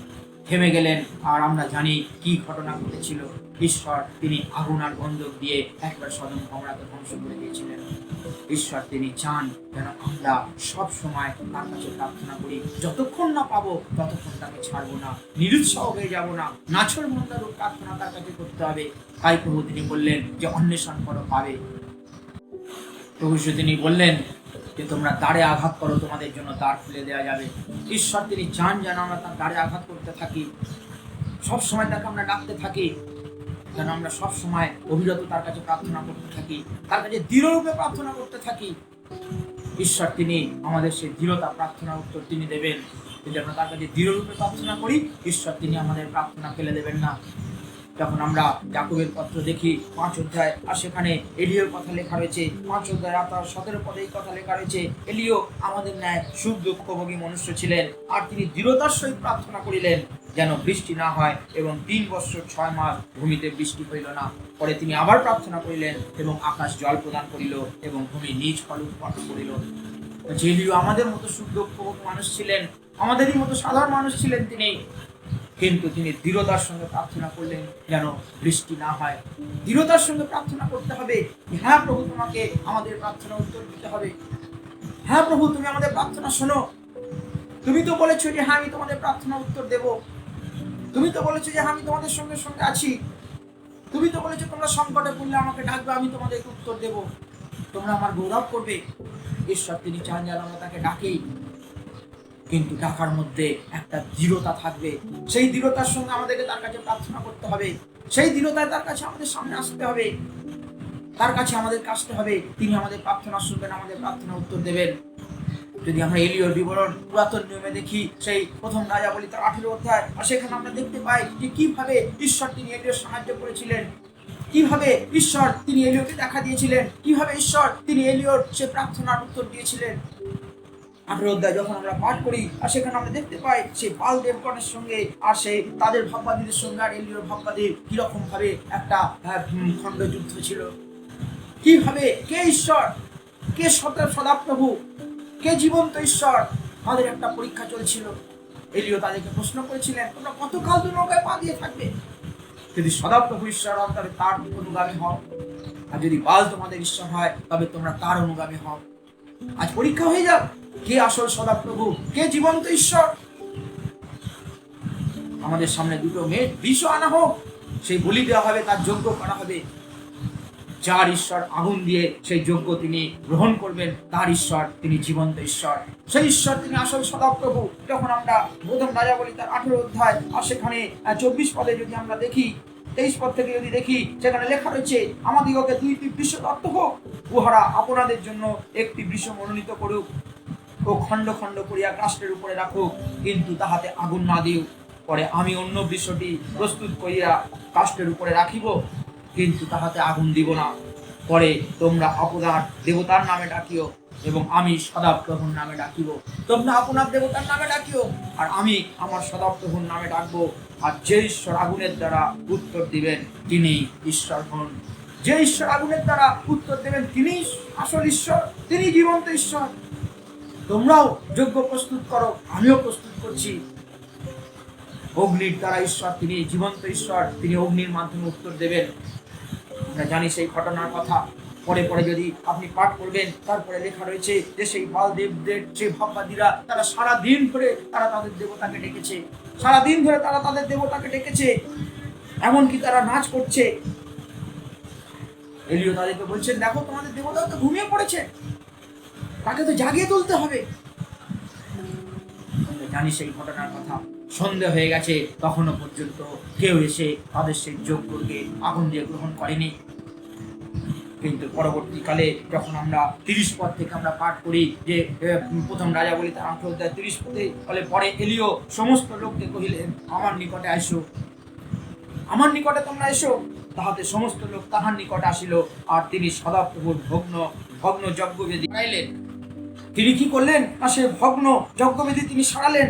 থেমে গেলেন। আর আমরা জানি কি ঘটনা ঘটেছিল। ঈশ্বর তিনি আগুন আর গন্ধক দিয়ে একবার সদম গমরাকে ধ্বংস করে দিয়েছিলেন। ঈশ্বর তিনি চান যেন আমরা সব সময় তার কাছে প্রার্থনা করি, যতক্ষণ না পাবো ততক্ষণ তাকে ছাড়বো না, নিরুৎসাহ হয়ে যাব না, নাছর মন্দার প্রার্থনা তার কাছে করতে হবে। তাই প্রভু তিনি বললেন যে অন্বেষণ করো পাবে। প্রভু তিনি বললেন যে তোমরা দ্বারে আঘাত করো, তোমাদের জন্য দ্বার খুলে দেওয়া যাবে। ঈশ্বর তিনি চান যেন আমরা তার দ্বারে আঘাত করতে থাকি, সব সময় তাকে আমরা ডাকতে থাকি, যেন আমরা সব সময় অবিরত তার কাছে প্রার্থনা করতে থাকি, তার কাছে দৃঢ়রূপে প্রার্থনা করতে থাকি। ঈশ্বর তিনি আমাদের সেই দৃঢ়তা প্রার্থনার উত্তর তিনি দেবেন। যদি আমরা তার কাছে দৃঢ়রূপে প্রার্থনা করি, ঈশ্বর তিনি আমাদের প্রার্থনা ফেলে দেবেন না। যখন আমরা যাকবের পত্র দেখি 5 অধ্যায়, আর সেখানে এলিওর কথা লেখা রয়েছে, 5 অধ্যায় 17 পদে এই কথা লেখা রয়েছে, এলিও আমাদের ন্যায় সুখ দুঃখভোগী মনুষ্য ছিলেন, আর তিনি দৃঢ়তার সহিত প্রার্থনা করিলেন যেন বৃষ্টি না হয়, এবং 3 বৎসর 6 মাস ভূমিতে বৃষ্টি হইল না। পরে তিনি আবার প্রার্থনা করিলেন এবং আকাশ জল প্রদান করিল এবং ভূমি নিজ ফল উৎপন্ন করিল। যে এলিও আমাদের মতো সুখ দুঃখভোগী মানুষ ছিলেন, আমাদেরই মতো সাধারণ মানুষ ছিলেন তিনি, কিন্তু তিনি দৃঢ়তার সঙ্গে প্রার্থনা করলেন যেন বৃষ্টি না হয়। দৃঢ়তার সঙ্গে প্রার্থনা করতে হবে। হ্যাঁ প্রভু, তোমাকে আমাদের প্রার্থনা উত্তর দিতে হবে। হ্যাঁ প্রভু, তুমি আমাদের প্রার্থনা শোনো। তুমি তো বলেছো যে হ্যাঁ আমি তোমাদের প্রার্থনা উত্তর দেব। তুমি তো বলেছো যে আমি তোমাদের সঙ্গে সঙ্গে আছি। তুমি তো বলেছো তোমরা সংকটে পড়লে আমাকে ডাকবে, আমি তোমাদেরকে উত্তর দেব, তোমরা আমার গৌরব করবে। ঈশ্বর তিনি চান যেন আমরা তাকে ডাকি, কিন্তু ডাকার মধ্যে একটা দৃঢ়তা থাকবে। সেই দৃঢ়তার সঙ্গে আমাদেরকে তার কাছে প্রার্থনা করতে হবে, সেই দৃঢ়তায় তার কাছে আমাদের সামনে আসতে হবে, তার কাছে আমাদের আসতে হবে। তিনি আমাদের প্রার্থনা শুনবেন, আমাদের প্রার্থনা উত্তর দেবেন। যদি আমরা এলিওর বিবরণ পুরাতন নিয়মে দেখি, সেই প্রথম রাজাবলী তার 18 অধ্যায়, আর সেখানে আমরা দেখতে পাই যে কিভাবে ঈশ্বর তিনি এলিওর সাহায্য করেছিলেন, কিভাবে ঈশ্বর তিনি এলিওকে দেখা দিয়েছিলেন, কিভাবে ঈশ্বর তিনি এলিওর সে প্রার্থনার উত্তর দিয়েছিলেন। 18 অধ্যায় যখন আমরা পাঠ করি, আর সেখানে আমরা দেখতে পাই সেই বাল দেবগণের সঙ্গে আর সেই তাদের ভাববাদীদের সঙ্গে আর এলিওর ভাববাদীর কিরকম ভাবে একটা খণ্ড যুদ্ধ ছিল। কিভাবে কে ঈশ্বর, কে সদাপ্রভু, কে জীবন্ত ঈশ্বর, তাদের একটা পরীক্ষা চলছিল। এলিও তাদেরকে প্রশ্ন করেছিলেন, তোমরা কতকাল তো নৌকায় পা দিয়ে থাকবে? যদি সদাপ্রভু ঈশ্বর হন তবে তার অনুগামী হও, আর যদি বাল তোমাদের ঈশ্বর হয় তবে তোমরা তার অনুগামী হও। আজ পরীক্ষা হয়ে যাক, কে আসল সদাপ্রভু, কে জীবন্ত ঈশ্বর। আমাদের সামনে দুটো মেয়ে বিষ আনা হোক, সেই বলি দেওয়া হবে, তার যজ্ঞ করা হবে। যার ঈশ্বর আগুন দিয়ে সেই যজ্ঞ তিনি গ্রহণ করবেন, তার ঈশ্বর তিনি জীবন্ত ঈশ্বর, সেই ঈশ্বর তিনি আসল সদাপ্রভু। যখন আমরা প্রথম রাজাবলী তার 18 অধ্যায় আর সেখানে 24 পদে যদি আমরা দেখি, 23 পদ থেকে যদি দেখি, সেখানে লেখা রয়েছে, আমাদিগকে 2টি বৃষ দত্ত হোক, উহারা আপনাদের জন্য একটি বৃষ মনোনীত করুক ও খণ্ড খণ্ড করিয়া কাষ্ঠের উপরে রাখুক, কিন্তু তাহাতে আগুন না দিও। পরে আমি অন্য বৃষটি প্রস্তুত করিয়া কাষ্ঠের উপরে রাখিব, কিন্তু তাহাতে আগুন দিব না। পরে তোমরা আপনার দেবতার নামে ডাকিও এবং আমি সদাপ্রভুর নামে ডাকিব। তোমরা আপনার দেবতার নামে ডাকিও আর আমি আমার সদাপ্রভুর নামে ডাকবো। আর যে ঈশ্বর আগুনের দ্বারা উত্তর দিবেন তিনি ঈশ্বর হন। যে ঈশ্বর আগুনের দ্বারা উত্তর দেবেন তিনি আসল ঈশ্বর, তিনি জীবন্ত ঈশ্বর। তোমরাও যজ্ঞ প্রস্তুত করো, আমিও প্রস্তুত করছি। অগ্নির দ্বারা ঈশ্বর, তিনি জীবন্ত ঈশ্বর, তিনি অগ্নির মাধ্যমে উত্তর দেবেন। আমরা জানি সেই ঘটনার কথা। পরে পরে যদি আপনি পাঠ করবেন, তারপরে লেখা রয়েছে যে সেই বাল দেবদের সেই ভাববাদীরা তারা সারাদিন ধরে তারা তাদের দেবতাকে ডেকেছে, সারাদিন ধরে তারা তাদের দেবতাকে ডেকেছে, এমনকি তারা নাচ করছে। এলিও তাদেরকে বলছেন, দেখো তোমাদের দেবতা তো ঘুমিয়ে পড়েছে, তাকে তো জাগিয়ে তুলতে হবে। জানি সেই ঘটনার কথা। সন্ধে হয়ে গেছে, তখনও পর্যন্ত কেউ এসে তাদের সেই যজ্ঞকে আগুন দিয়ে গ্রহণ করেনি। কিন্তু পরবর্তীকালে যখন আমরা 30 পদ থেকে আমরা পাঠ করি যে প্রথম রাজাবলী তার 8 অধ্যায় 30 পদে বলে, পরে এলিও সমস্ত লোককে কহিলেন, আমার নিকটে আসো, আমার নিকটে তোমরা এসো। তাহাতে সমস্ত লোক তাহার নিকটে আসিল, আর তিনি সদাপ্রভুর ভগ্ন যজ্ঞবেদী সরাইলেন। তিনি কি করলেন? না, সে ভগ্ন যজ্ঞবেদী তিনি সরালেন।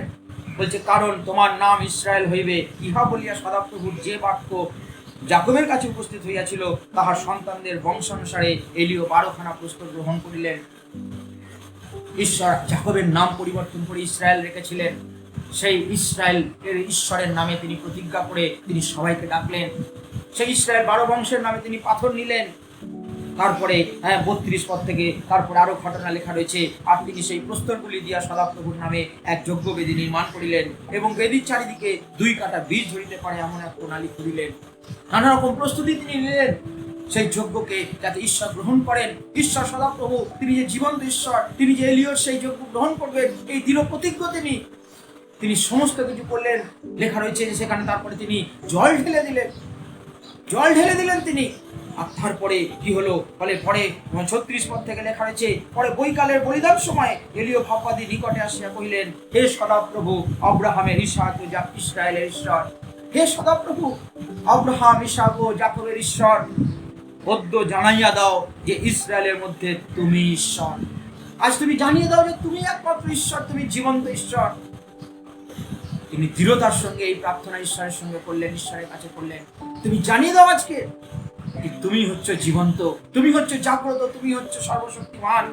বলছে, কারণ তোমার নাম ইসরায়েল হইবে, ইহা বলিয়া সদাপ্রভুর যে বাক্য যাকবের কাছে উপস্থিত হইয়াছিল, তাহার সন্তানদের বংশানুসারে এলিও 12খানা প্রস্তর গ্রহণ করিলেন। ঈশ্বর যাকবের নাম পরিবর্তন করে ইসরায়েল রেখেছিলেন। সেই ইসরায়েল এর ঈশ্বরের নামে তিনি প্রতিজ্ঞা করে তিনি সবাইকে ডাকলেন। সেই ইসরায়েল 12 বংশের নামে তিনি পাথর নিলেন। তারপরে 32 পদ থেকে তারপরে আরো ঘটনা লেখা রয়েছে। আর তিনি সেই প্রস্তরগুলি দিয়া সদাপ্রভুর নামে এক যজ্ঞবেদী নির্মাণ করিলেন এবং বেদির চারিদিকে 2 কাটা বীজ ধরিতে পারে এমন এক প্রণালী করিলেন। নানা রকম প্রস্তুতি তিনি নিলেন সেই যজ্ঞকে যাতে ঈশ্বর গ্রহণ করেন। ঈশ্বর সদাপ্রভু, তিনি যে জীবন্ত ঈশ্বর, তিনি যে এলিয়র সেই যজ্ঞ গ্রহণ করবেন, এই দৃঢ় প্রতিজ্ঞ তিনি সমস্ত কিছু করলেন। লেখা রয়েছে যে সেখানে তারপরে তিনি জল ঢেলে দিলেন তিনি। আর তারপরে কি হলো বলে, পরে 36 পদ থেকে লেখা রয়েছে, পরে বৈকালের বলিদান সময় এলিও ভাববাদী নিকটে আসিয়া কহিলেন, হে সদাপ্রভু, আব্রাহামের, ইসহাক ও ইসরায়েলের ঈশ্বর, হে সদাপ্রভু, আব্রাহাম, ইসহাক ও যাকবের ঈশ্বর, অদ্য জানাইয়া দাও যে ইসরায়েলের মধ্যে তুমি ঈশ্বর। আজ তুমি জানিয়ে দাও যে তুমি একমাত্র ঈশ্বর, তুমি জীবন্ত ঈশ্বর। তিনি দৃঢ়তার সঙ্গে এই প্রার্থনা ঈশ্বরের সঙ্গে করলেন, ঈশ্বরের কাছে করলেন। তুমি জানিয়ে দাও আজকে তুমি হচ্ছে জীবন্ত, তুমি হচ্ছে জাগ্রত, তুমি হচ্ছে সর্বশক্তিমান,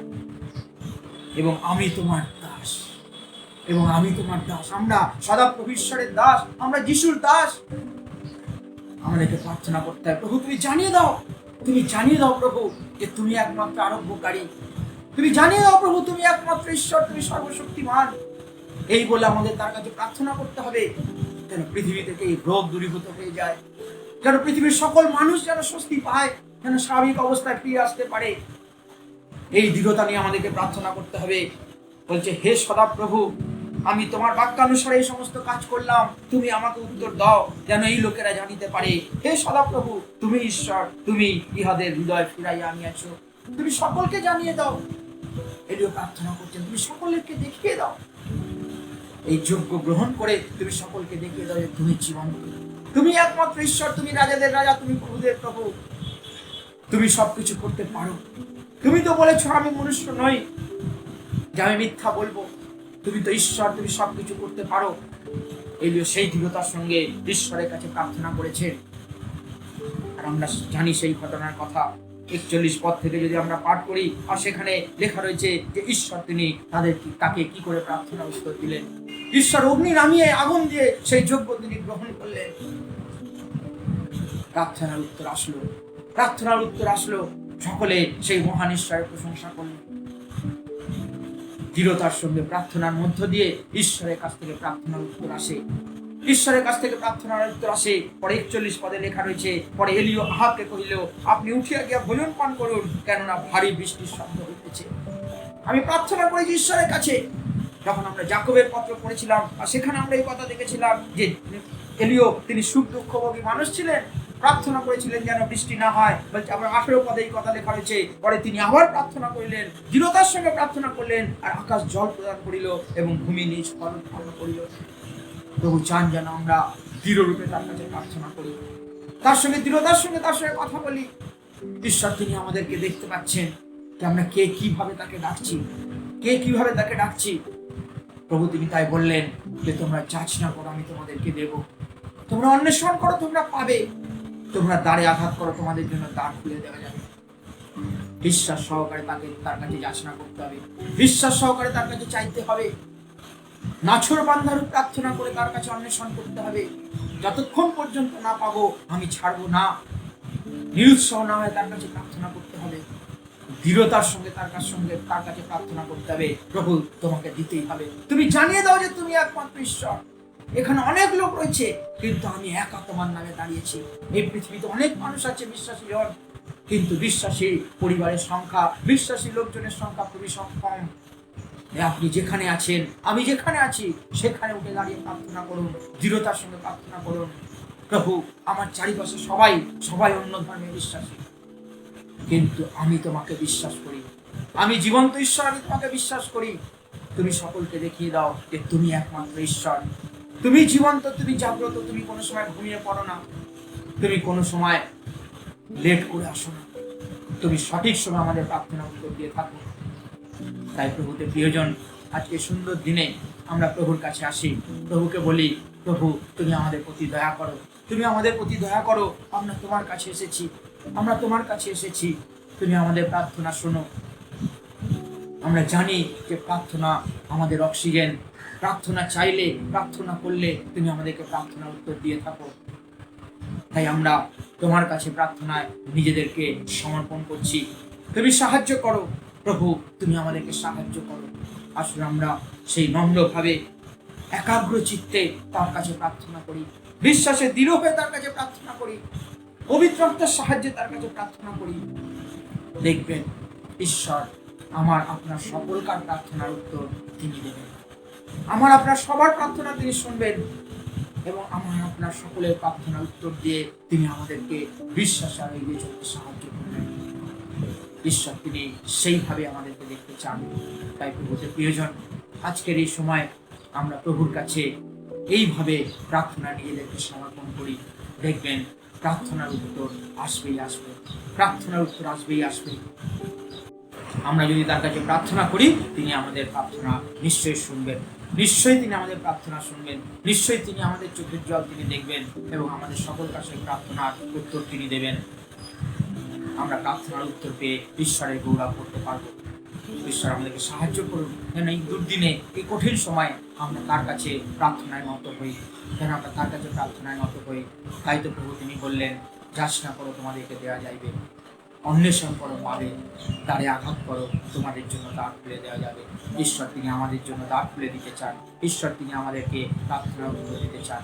এবং আমি তোমার দাস, আমরা সদাপ্রভু ঈশ্বরের দাস, আমরা যিশুর দাস। আমাদেরকে প্রার্থনা করতে হয়, প্রভু তুমি জানিয়ে দাও প্রভু যে তুমি একমাত্র আরোগ্যকারী, তুমি জানিয়ে দাও প্রভু তুমি একমাত্র ঈশ্বর, তুমি সর্বশক্তিমান। এই বলে আমাদের তার কাছে প্রার্থনা করতে হবে, যেন পৃথিবী থেকে এই রোগ দূরীভূত হয়ে যায়, যেন পৃথিবীর সকল মানুষ যেন স্বস্তি পায়, যেন স্বাভাবিক অবস্থায় ফিরে আসতে পারে। এই দৃঢ়তা নিয়ে আমাদেরকে প্রার্থনা করতে হবে। বলছে, হে সদাপ্রভু, আমি তোমার বাক্যানুসারে এই সমস্ত কাজ করলাম, তুমি আমাকে উত্তর দাও যেন এই লোকেরা জানিতে পারে, হে সদাপ্রভু তুমি ঈশ্বর, তুমি ইহাদের হৃদয় ফিরাইয়া আনিয়াছো, তুমি সকলকে জানিয়ে দাও। এলিও প্রার্থনা করছেন, তুমি সকলকে দেখিয়ে দাও, এই যজ্ঞ গ্রহণ করে তুমি সকলকে দেখিয়ে দাও যে তুমি জীবন্ত, তুমি একমাত্র ঈশ্বর, তুমি রাজাদের রাজা, তুমি প্রভুদের প্রভু, তুমি সবকিছু করতে পারো। তুমি তো বলেছো আমি মনুষ্য নই যে আমি মিথ্যা বলবো, তুমি তো ঈশ্বর, তুমি সবকিছু করতে পারো। এলিও সেই দৃঢ়তার সঙ্গে ঈশ্বরের কাছে প্রার্থনা করেছে। আর আমরা জানি সেই ঘটনার কথা। 41 পদ থেকে যদি আমরা পাঠ করি, আর সেখানে লেখা রয়েছে যে ঈশ্বর তিনি তাকে কি করে প্রার্থনা উত্তর দিলেন। ঈশ্বর অগ্নি নামিয়ে আগুন দিয়ে সেই যজ্ঞ তিনি গ্রহণ করলেন। প্রার্থনার উত্তর আসলো, সকলে সেই মহান ঈশ্বরের প্রশংসা করলেন। দৃঢ়তার সঙ্গে প্রার্থনার মধ্য দিয়ে ঈশ্বরের কাছ থেকে প্রার্থনার উত্তর আসে। পরে 41 পদে লেখা রয়েছে, পরে এলিও আহাবকে কহিল, আপনি উঠিয়া গিয়া ভোজন পান করুন, কেননা ভারী বৃষ্টির শব্দ হইতেছে। আমি প্রার্থনা করেছি ঈশ্বরের কাছে। যখন আমরা যাকবের পত্র পড়েছিলাম, আর সেখানে আমরা এই কথা দেখেছিলাম যে এলিও তিনি সুখ দুঃখভোগী মানুষ ছিলেন, প্রার্থনা করেছিলেন যেন বৃষ্টি না হয়। বলছে আবার 18 পদে এই কথা লেখা রয়েছে, পরে তিনি আবার প্রার্থনা করিলেন, দৃঢ়তার সঙ্গে প্রার্থনা করলেন, আর আকাশ জল প্রদান করিল এবং ভূমি নিজ ফলন করিল। প্রভু চান যেন আমরা দৃঢ় রূপে তার কাছে প্রার্থনা করি, তার সঙ্গে দৃঢ়তার সঙ্গে তার সঙ্গে কথা বলি। ঈশ্বর তিনি আমাদেরকে দেখতে পাচ্ছেন যে আমরা কে কিভাবে তাকে ডাকছি। প্রভু তিনি তাই বললেন যে তোমরা যাচনা করো, আমি তোমাদেরকে দেব, তোমরা অন্বেষণ করো, তোমরা পাবে, তোমরা দ্বারে আঘাত করো, তোমাদের জন্য দ্বার খুলে দেওয়া যাবে। বিশ্বাস সহকারে তার কাছে যাচনা করতে হবে, বিশ্বাস সহকারে তার কাছে চাইতে হবে, নাছর বান্ধার প্রার্থনা করে তার কাছে অন্বেষণ করতে হবে। যতক্ষণ পর্যন্ত না পাবো আমি ছাড়বো না, নিরুৎসাহ না হয় তার কাছে প্রার্থনা করতে হবে, দৃঢ়তার সঙ্গে তার কাছে প্রার্থনা করতে হবে। প্রভু তোমাকে দিতেই হবে, তুমি জানিয়ে দাও যে তুমি একমাত্র ঈশ্বর। এখানে অনেক লোক রয়েছে, কিন্তু আমি একা তোমার নামে দাঁড়িয়েছি। এই পৃথিবীতে অনেক মানুষ আছে বিশ্বাসী জন, কিন্তু বিশ্বাসী পরিবারের সংখ্যা, বিশ্বাসী লোকজনের সংখ্যা খুবই কম। আপনি যেখানে আছেন, আমি যেখানে আছি, সেখানে উঠে দাঁড়িয়ে প্রার্থনা করুন, দৃঢ়তার সঙ্গে প্রার্থনা করুন। প্রভু, আমার চারিপাশে সবাই অন্য ধর্মে বিশ্বাসী, কিন্তু আমি তোমাকে বিশ্বাস করি, আমি জীবন্ত ঈশ্বর, আমি তোমাকে বিশ্বাস করি। তুমি সকলকে দেখিয়ে দাও যে তুমি একমাত্র ঈশ্বর, তুমি জীবন্ত, তুমি জাগ্রত, তুমি কোনো সময় ঘুমিয়ে পড়ো না, তুমি কোনো সময় লেট করে আসো না, তুমি সঠিক সময় আমাদের প্রার্থনা উত্তর দিয়ে থাকো। তাই প্রভুতে প্রিয়জন, আজকে সুন্দর দিনে আমরা প্রভুর কাছে আসি, প্রভুকে বলি, প্রভু তুমি আমাদের প্রতি দয়া করো, তুমি আমাদের প্রতি দয়া করো, আমরা তোমার কাছে এসেছি, তুমি আমাদের প্রার্থনা শোনো। আমরা জানি যে প্রার্থনা আমাদের অক্সিজেন, প্রার্থনা চাইলে, প্রার্থনা করলে তুমি আমাদেরকে প্রার্থনার উত্তর দিয়ে থাকো। তাই আমরা তোমার কাছে প্রার্থনায় নিজেদেরকে সমর্পণ করছি, তুমি সাহায্য করো প্রভু, তুমি আমাদেরকে সাহায্য করো। আসলে আমরা সেই নম্রভাবে একাগ্র চিত্তে তার কাছে প্রার্থনা করি, বিশ্বাসে দৃঢ় হয়ে তার কাছে প্রার্থনা করি, পবিত্র আত্মার সাহায্যে তার কাছে প্রার্থনা করি। দেখবেন ঈশ্বর আমার আপনার সকলকার প্রার্থনার উত্তর তিনি দেবেন, আমার আপনার সবার প্রার্থনা তিনি শুনবেন, এবং আমার আপনার সকলের প্রার্থনার উত্তর দিয়ে তিনি আমাদেরকে বিশ্বাসে আর এগিয়ে চলতে সাহায্য করবেন। ঈশ্বর তিনি সেইভাবে আমাদেরকে দেখতে চান। তাই প্রভুতে প্রিয়জন, আজকের এই সময় আমরা প্রভুর কাছে এইভাবে প্রার্থনা নিজেদেরকে সমর্পণ করি, দেখবেন প্রার্থনার উত্তর আসবেই আসবে, প্রার্থনার উত্তর আসবেই আসবে। আমরা যদি তার কাছে প্রার্থনা করি, তিনি আমাদের প্রার্থনা নিশ্চয়ই শুনবেন, নিশ্চয়ই তিনি আমাদের প্রার্থনা শুনবেন, নিশ্চয়ই তিনি আমাদের চোখের জল তিনি দেখবেন, এবং আমাদের সকল কাছে প্রার্থনার উত্তর তিনি দেবেন। আমরা প্রার্থনার উত্তর পেয়ে ঈশ্বরের গৌরব করতে পারবো। ঈশ্বর আমাদেরকে সাহায্য করুন, যেন এই দুর্দিনে, এই কঠিন সময়ে আমরা তার কাছে প্রার্থনায় নত হই, যেন আমরা তার কাছে প্রার্থনায় নত হই। তাই তো প্রভু তিনি বললেন, যাচনা করো তোমাদেরকে দেওয়া যাইবে, অন্বেষণ করো পাবে, দ্বারে আঘাত করো তোমাদের জন্য দ্বার খুলে দেওয়া যাবে। ঈশ্বর তিনি আমাদের জন্য দ্বার খুলে দিতে চান, ঈশ্বর তিনি আমাদেরকে প্রার্থনার উত্তর দিতে চান।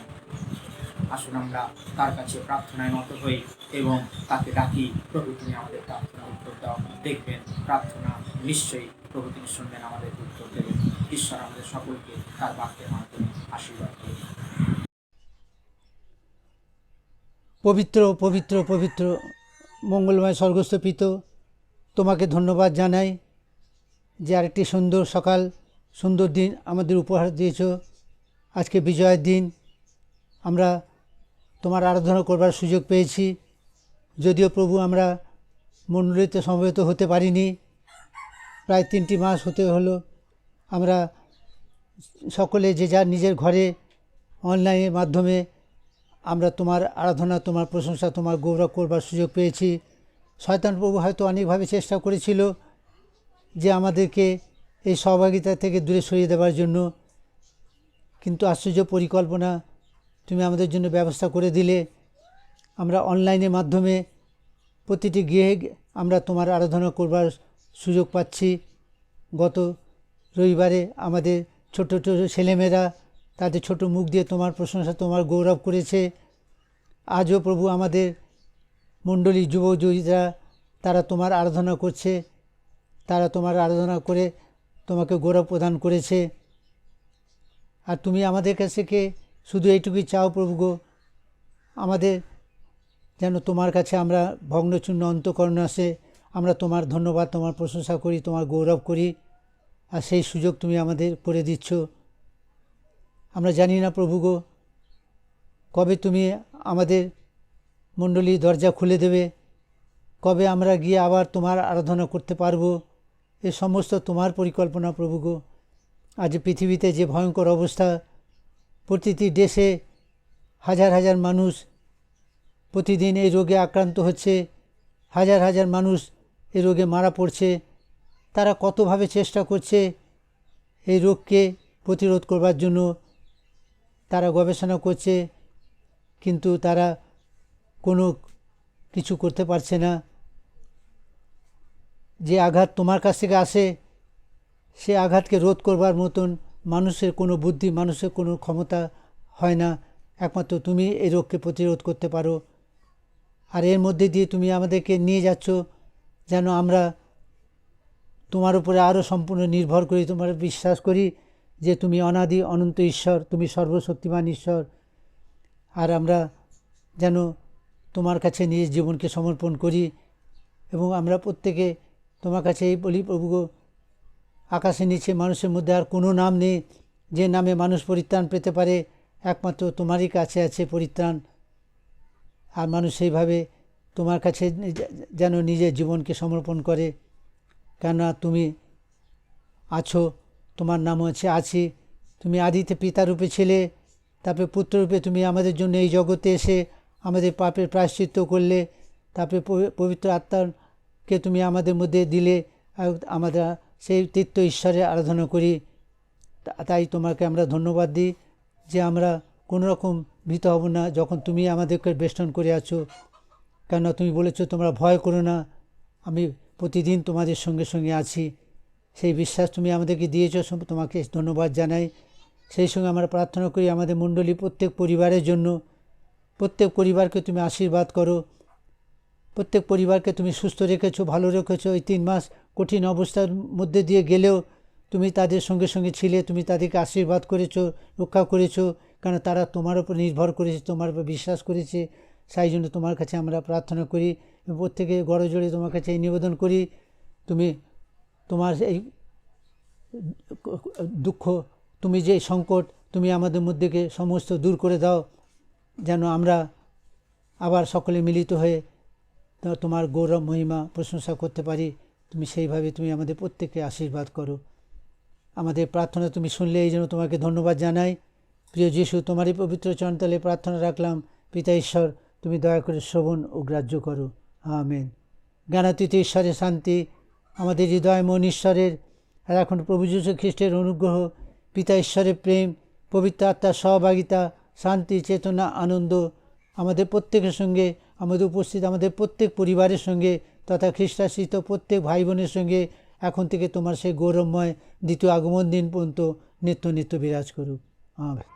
আসুন আমরা তার কাছে প্রার্থনায় নত হই এবং তাকে ডাকি, প্রভু তুমি আমাদের প্রার্থনার উত্তর দাও। দেখবেন প্রার্থনা নিশ্চয়ই প্রভু তিনি শুনবেন, আমাদের উত্তর দেবেন। ঈশ্বর আমাদের সকলকে তার বাক্যের মাধ্যমে আশীর্বাদ করুন। পবিত্র পবিত্র পবিত্র মঙ্গলময় স্বর্গস্থ পিতা, তোমাকে ধন্যবাদ জানাই যে আরেকটি সুন্দর সকাল, সুন্দর দিন আমাদের উপহার দিয়েছ। আজকে বিজয়ের দিন, আমরা তোমার আরাধনা করবার সুযোগ পেয়েছি। যদিও প্রভু আমরা মণ্ডলীতে সমবেত হতে পারিনি, প্রায় 3টি মাস হতে হলো, আমরা সকলে যে যার নিজের ঘরে অনলাইনের মাধ্যমে আমরা তোমার আরাধনা, তোমার প্রশংসা, তোমার গৌরব করবার সুযোগ পেয়েছি। শয়তান প্রভু হয়তো অনেকভাবে চেষ্টা করেছিল যে আমাদেরকে এই সহভাগিতা থেকে দূরে সরিয়ে দেওয়ার জন্য, কিন্তু আশ্চর্য পরিকল্পনা তুমি আমাদের জন্য ব্যবস্থা করে দিলে। আমরা অনলাইনের মাধ্যমে প্রতিটি গৃহে আমরা তোমার আরাধনা করবার সুযোগ পাচ্ছি। গত রবিবারে আমাদের ছোট ছোট ছেলেমেয়েরা তাদের ছোট মুখ দিয়ে তোমার প্রশংসা, তোমার গৌরব করেছে। আজও প্রভু আমাদের মণ্ডলী যুবকযুবতীরা তারা তোমার আরাধনা করছে, তারা তোমার আরাধনা করে তোমাকে গৌরব প্রদান করেছে। আর তুমি আমাদের কাছ থেকে শুধু এইটুকুই চাও প্রভু গো, আমাদের যেন তোমার কাছে আমরা ভগ্নচূর্ণ অন্তঃকরণ আসে, আমরা তোমার ধন্যবাদ, তোমার প্রশংসা করি, তোমার গৌরব করি, আর সেই সুযোগ তুমি আমাদের করে দিচ্ছ। আমরা জানি না প্রভু গো, কবে তুমি আমাদের মণ্ডলী দরজা খুলে দেবে, কবে আমরা গিয়ে আবার তোমার আরাধনা করতে পারবো। এ সমস্ত তোমার পরিকল্পনা প্রভু গো। আজ পৃথিবীতে যে ভয়ঙ্কর অবস্থা, প্রতিটি দেশে হাজার হাজার মানুষ প্রতিদিন এই রোগে আক্রান্ত হচ্ছে, হাজার হাজার মানুষ এই রোগে মারা পড়ছে। তারা কতভাবে চেষ্টা করছে এই রোগকে প্রতিরোধ করবার জন্য, তারা গবেষণা করছে, কিন্তু তারা কোনো কিছু করতে পারছে না। যে আঘাত তোমার কাছ থেকে আসে, সে আঘাতকে রোধ করবার মতন মানুষের কোনো বুদ্ধি, মানুষের কোনো ক্ষমতা হয় না। একমাত্র তুমি এই রোগকে প্রতিরোধ করতে পারো। আর এর মধ্যে দিয়ে তুমি আমাদেরকে নিয়ে যাচ্ছ যেন আমরা তোমার উপরে আরও সম্পূর্ণ নির্ভর করি, তোমার বিশ্বাস করি যে তুমি অনাদি অনন্ত ঈশ্বর, তুমি সর্বশক্তিমান ঈশ্বর। আর আমরা যেন তোমার কাছে নিজের জীবনকে সমর্পণ করি এবং আমরা প্রত্যেকে তোমার কাছে এই বলি, প্রভু গো, আকাশে নিচে মানুষের মধ্যে আর কোনো নাম নেই যে নামে মানুষ পরিত্রাণ পেতে পারে, একমাত্র তোমারই কাছে আছে পরিত্রাণ। আর মানুষ সেইভাবে তোমার কাছে যেন নিজের জীবনকে সমর্পণ করে, কেননা তুমি আছো, তোমার নামও আছি। তুমি আদিতে পিতারূপে ছিলে, তারপরে পুত্ররূপে তুমি আমাদের জন্য এই জগতে এসে আমাদের পাপের প্রায়শ্চিত্ত করলে, তারপরে পবিত্র আত্মাকে তুমি আমাদের মধ্যে দিলে। আর আমরা সেই তৃতীয় ঈশ্বরের আরাধনা করি। তাই তোমাকে আমরা ধন্যবাদ দিই যে আমরা কোনো রকম ভীত হব না যখন তুমি আমাদেরকে বেষ্টন করে আছো, কেননা তুমি বলেছো তোমরা ভয় করো না, আমি প্রতিদিন তোমাদের সঙ্গে সঙ্গে আছি। সেই বিশ্বাস তুমি আমাদেরকে দিয়েছো, তোমাকে ধন্যবাদ জানাই। সেই সঙ্গে আমরা প্রার্থনা করি আমাদের মণ্ডলী প্রত্যেক পরিবারের জন্য, প্রত্যেক পরিবারকে তুমি আশীর্বাদ করো, প্রত্যেক পরিবারকে তুমি সুস্থ রেখেছো, ভালো রেখেছো। এই 3 মাস কঠিন অবস্থার মধ্যে দিয়ে গেলেও তুমি তাদের সঙ্গে সঙ্গে ছিলে, তুমি তাদেরকে আশীর্বাদ করেছো, রক্ষা করেছো, কারণ তারা তোমার উপর নির্ভর করেছে, তোমার উপর বিশ্বাস করেছে। সেই জন্য তোমার কাছে আমরা প্রার্থনা করি, প্রত্যেকে গড়জোড়ে তোমার কাছে এই নিবেদন করি, তুমি তোমার এই দুঃখ, তুমি যে সংকট, তুমি আমাদের মধ্যে সমস্ত দূর করে দাও, যেন আমরা আবার সকলে মিলিত হয়ে তোমার গৌরব মহিমা প্রশংসা করতে পারি। তুমি সেইভাবে তুমি আমাদের প্রত্যেককে আশীর্বাদ করো। আমাদের প্রার্থনা তুমি শুনলে এই জন্য তোমাকে ধন্যবাদ জানাই। প্রিয় যিশু, তোমারই পবিত্র চরণতলে প্রার্থনা রাখলাম। পিতা ঈশ্বর, তুমি দয়া করে শ্রবণ ও গ্রাহ্য করো। আমেন। জ্ঞানাতীত ঈশ্বরের শান্তি, আমাদের হৃদয় মন ঈশ্বরের, আর এখন প্রভু যীশু খ্রিস্টের অনুগ্রহ, পিতা ঈশ্বরের প্রেম, পবিত্র আত্মার সহভাগিতা, শান্তি, চেতনা, আনন্দ আমাদের প্রত্যেকের সঙ্গে, আমাদের উপস্থিত আমাদের প্রত্যেক পরিবারের সঙ্গে তথা খ্রিস্টাশ্রিত প্রত্যেক ভাই বোনের সঙ্গে এখন থেকে তোমার সেই গৌরবময় দ্বিতীয় আগমন দিন পর্যন্ত নিত্য নিত্য বিরাজ করুক। আমেন।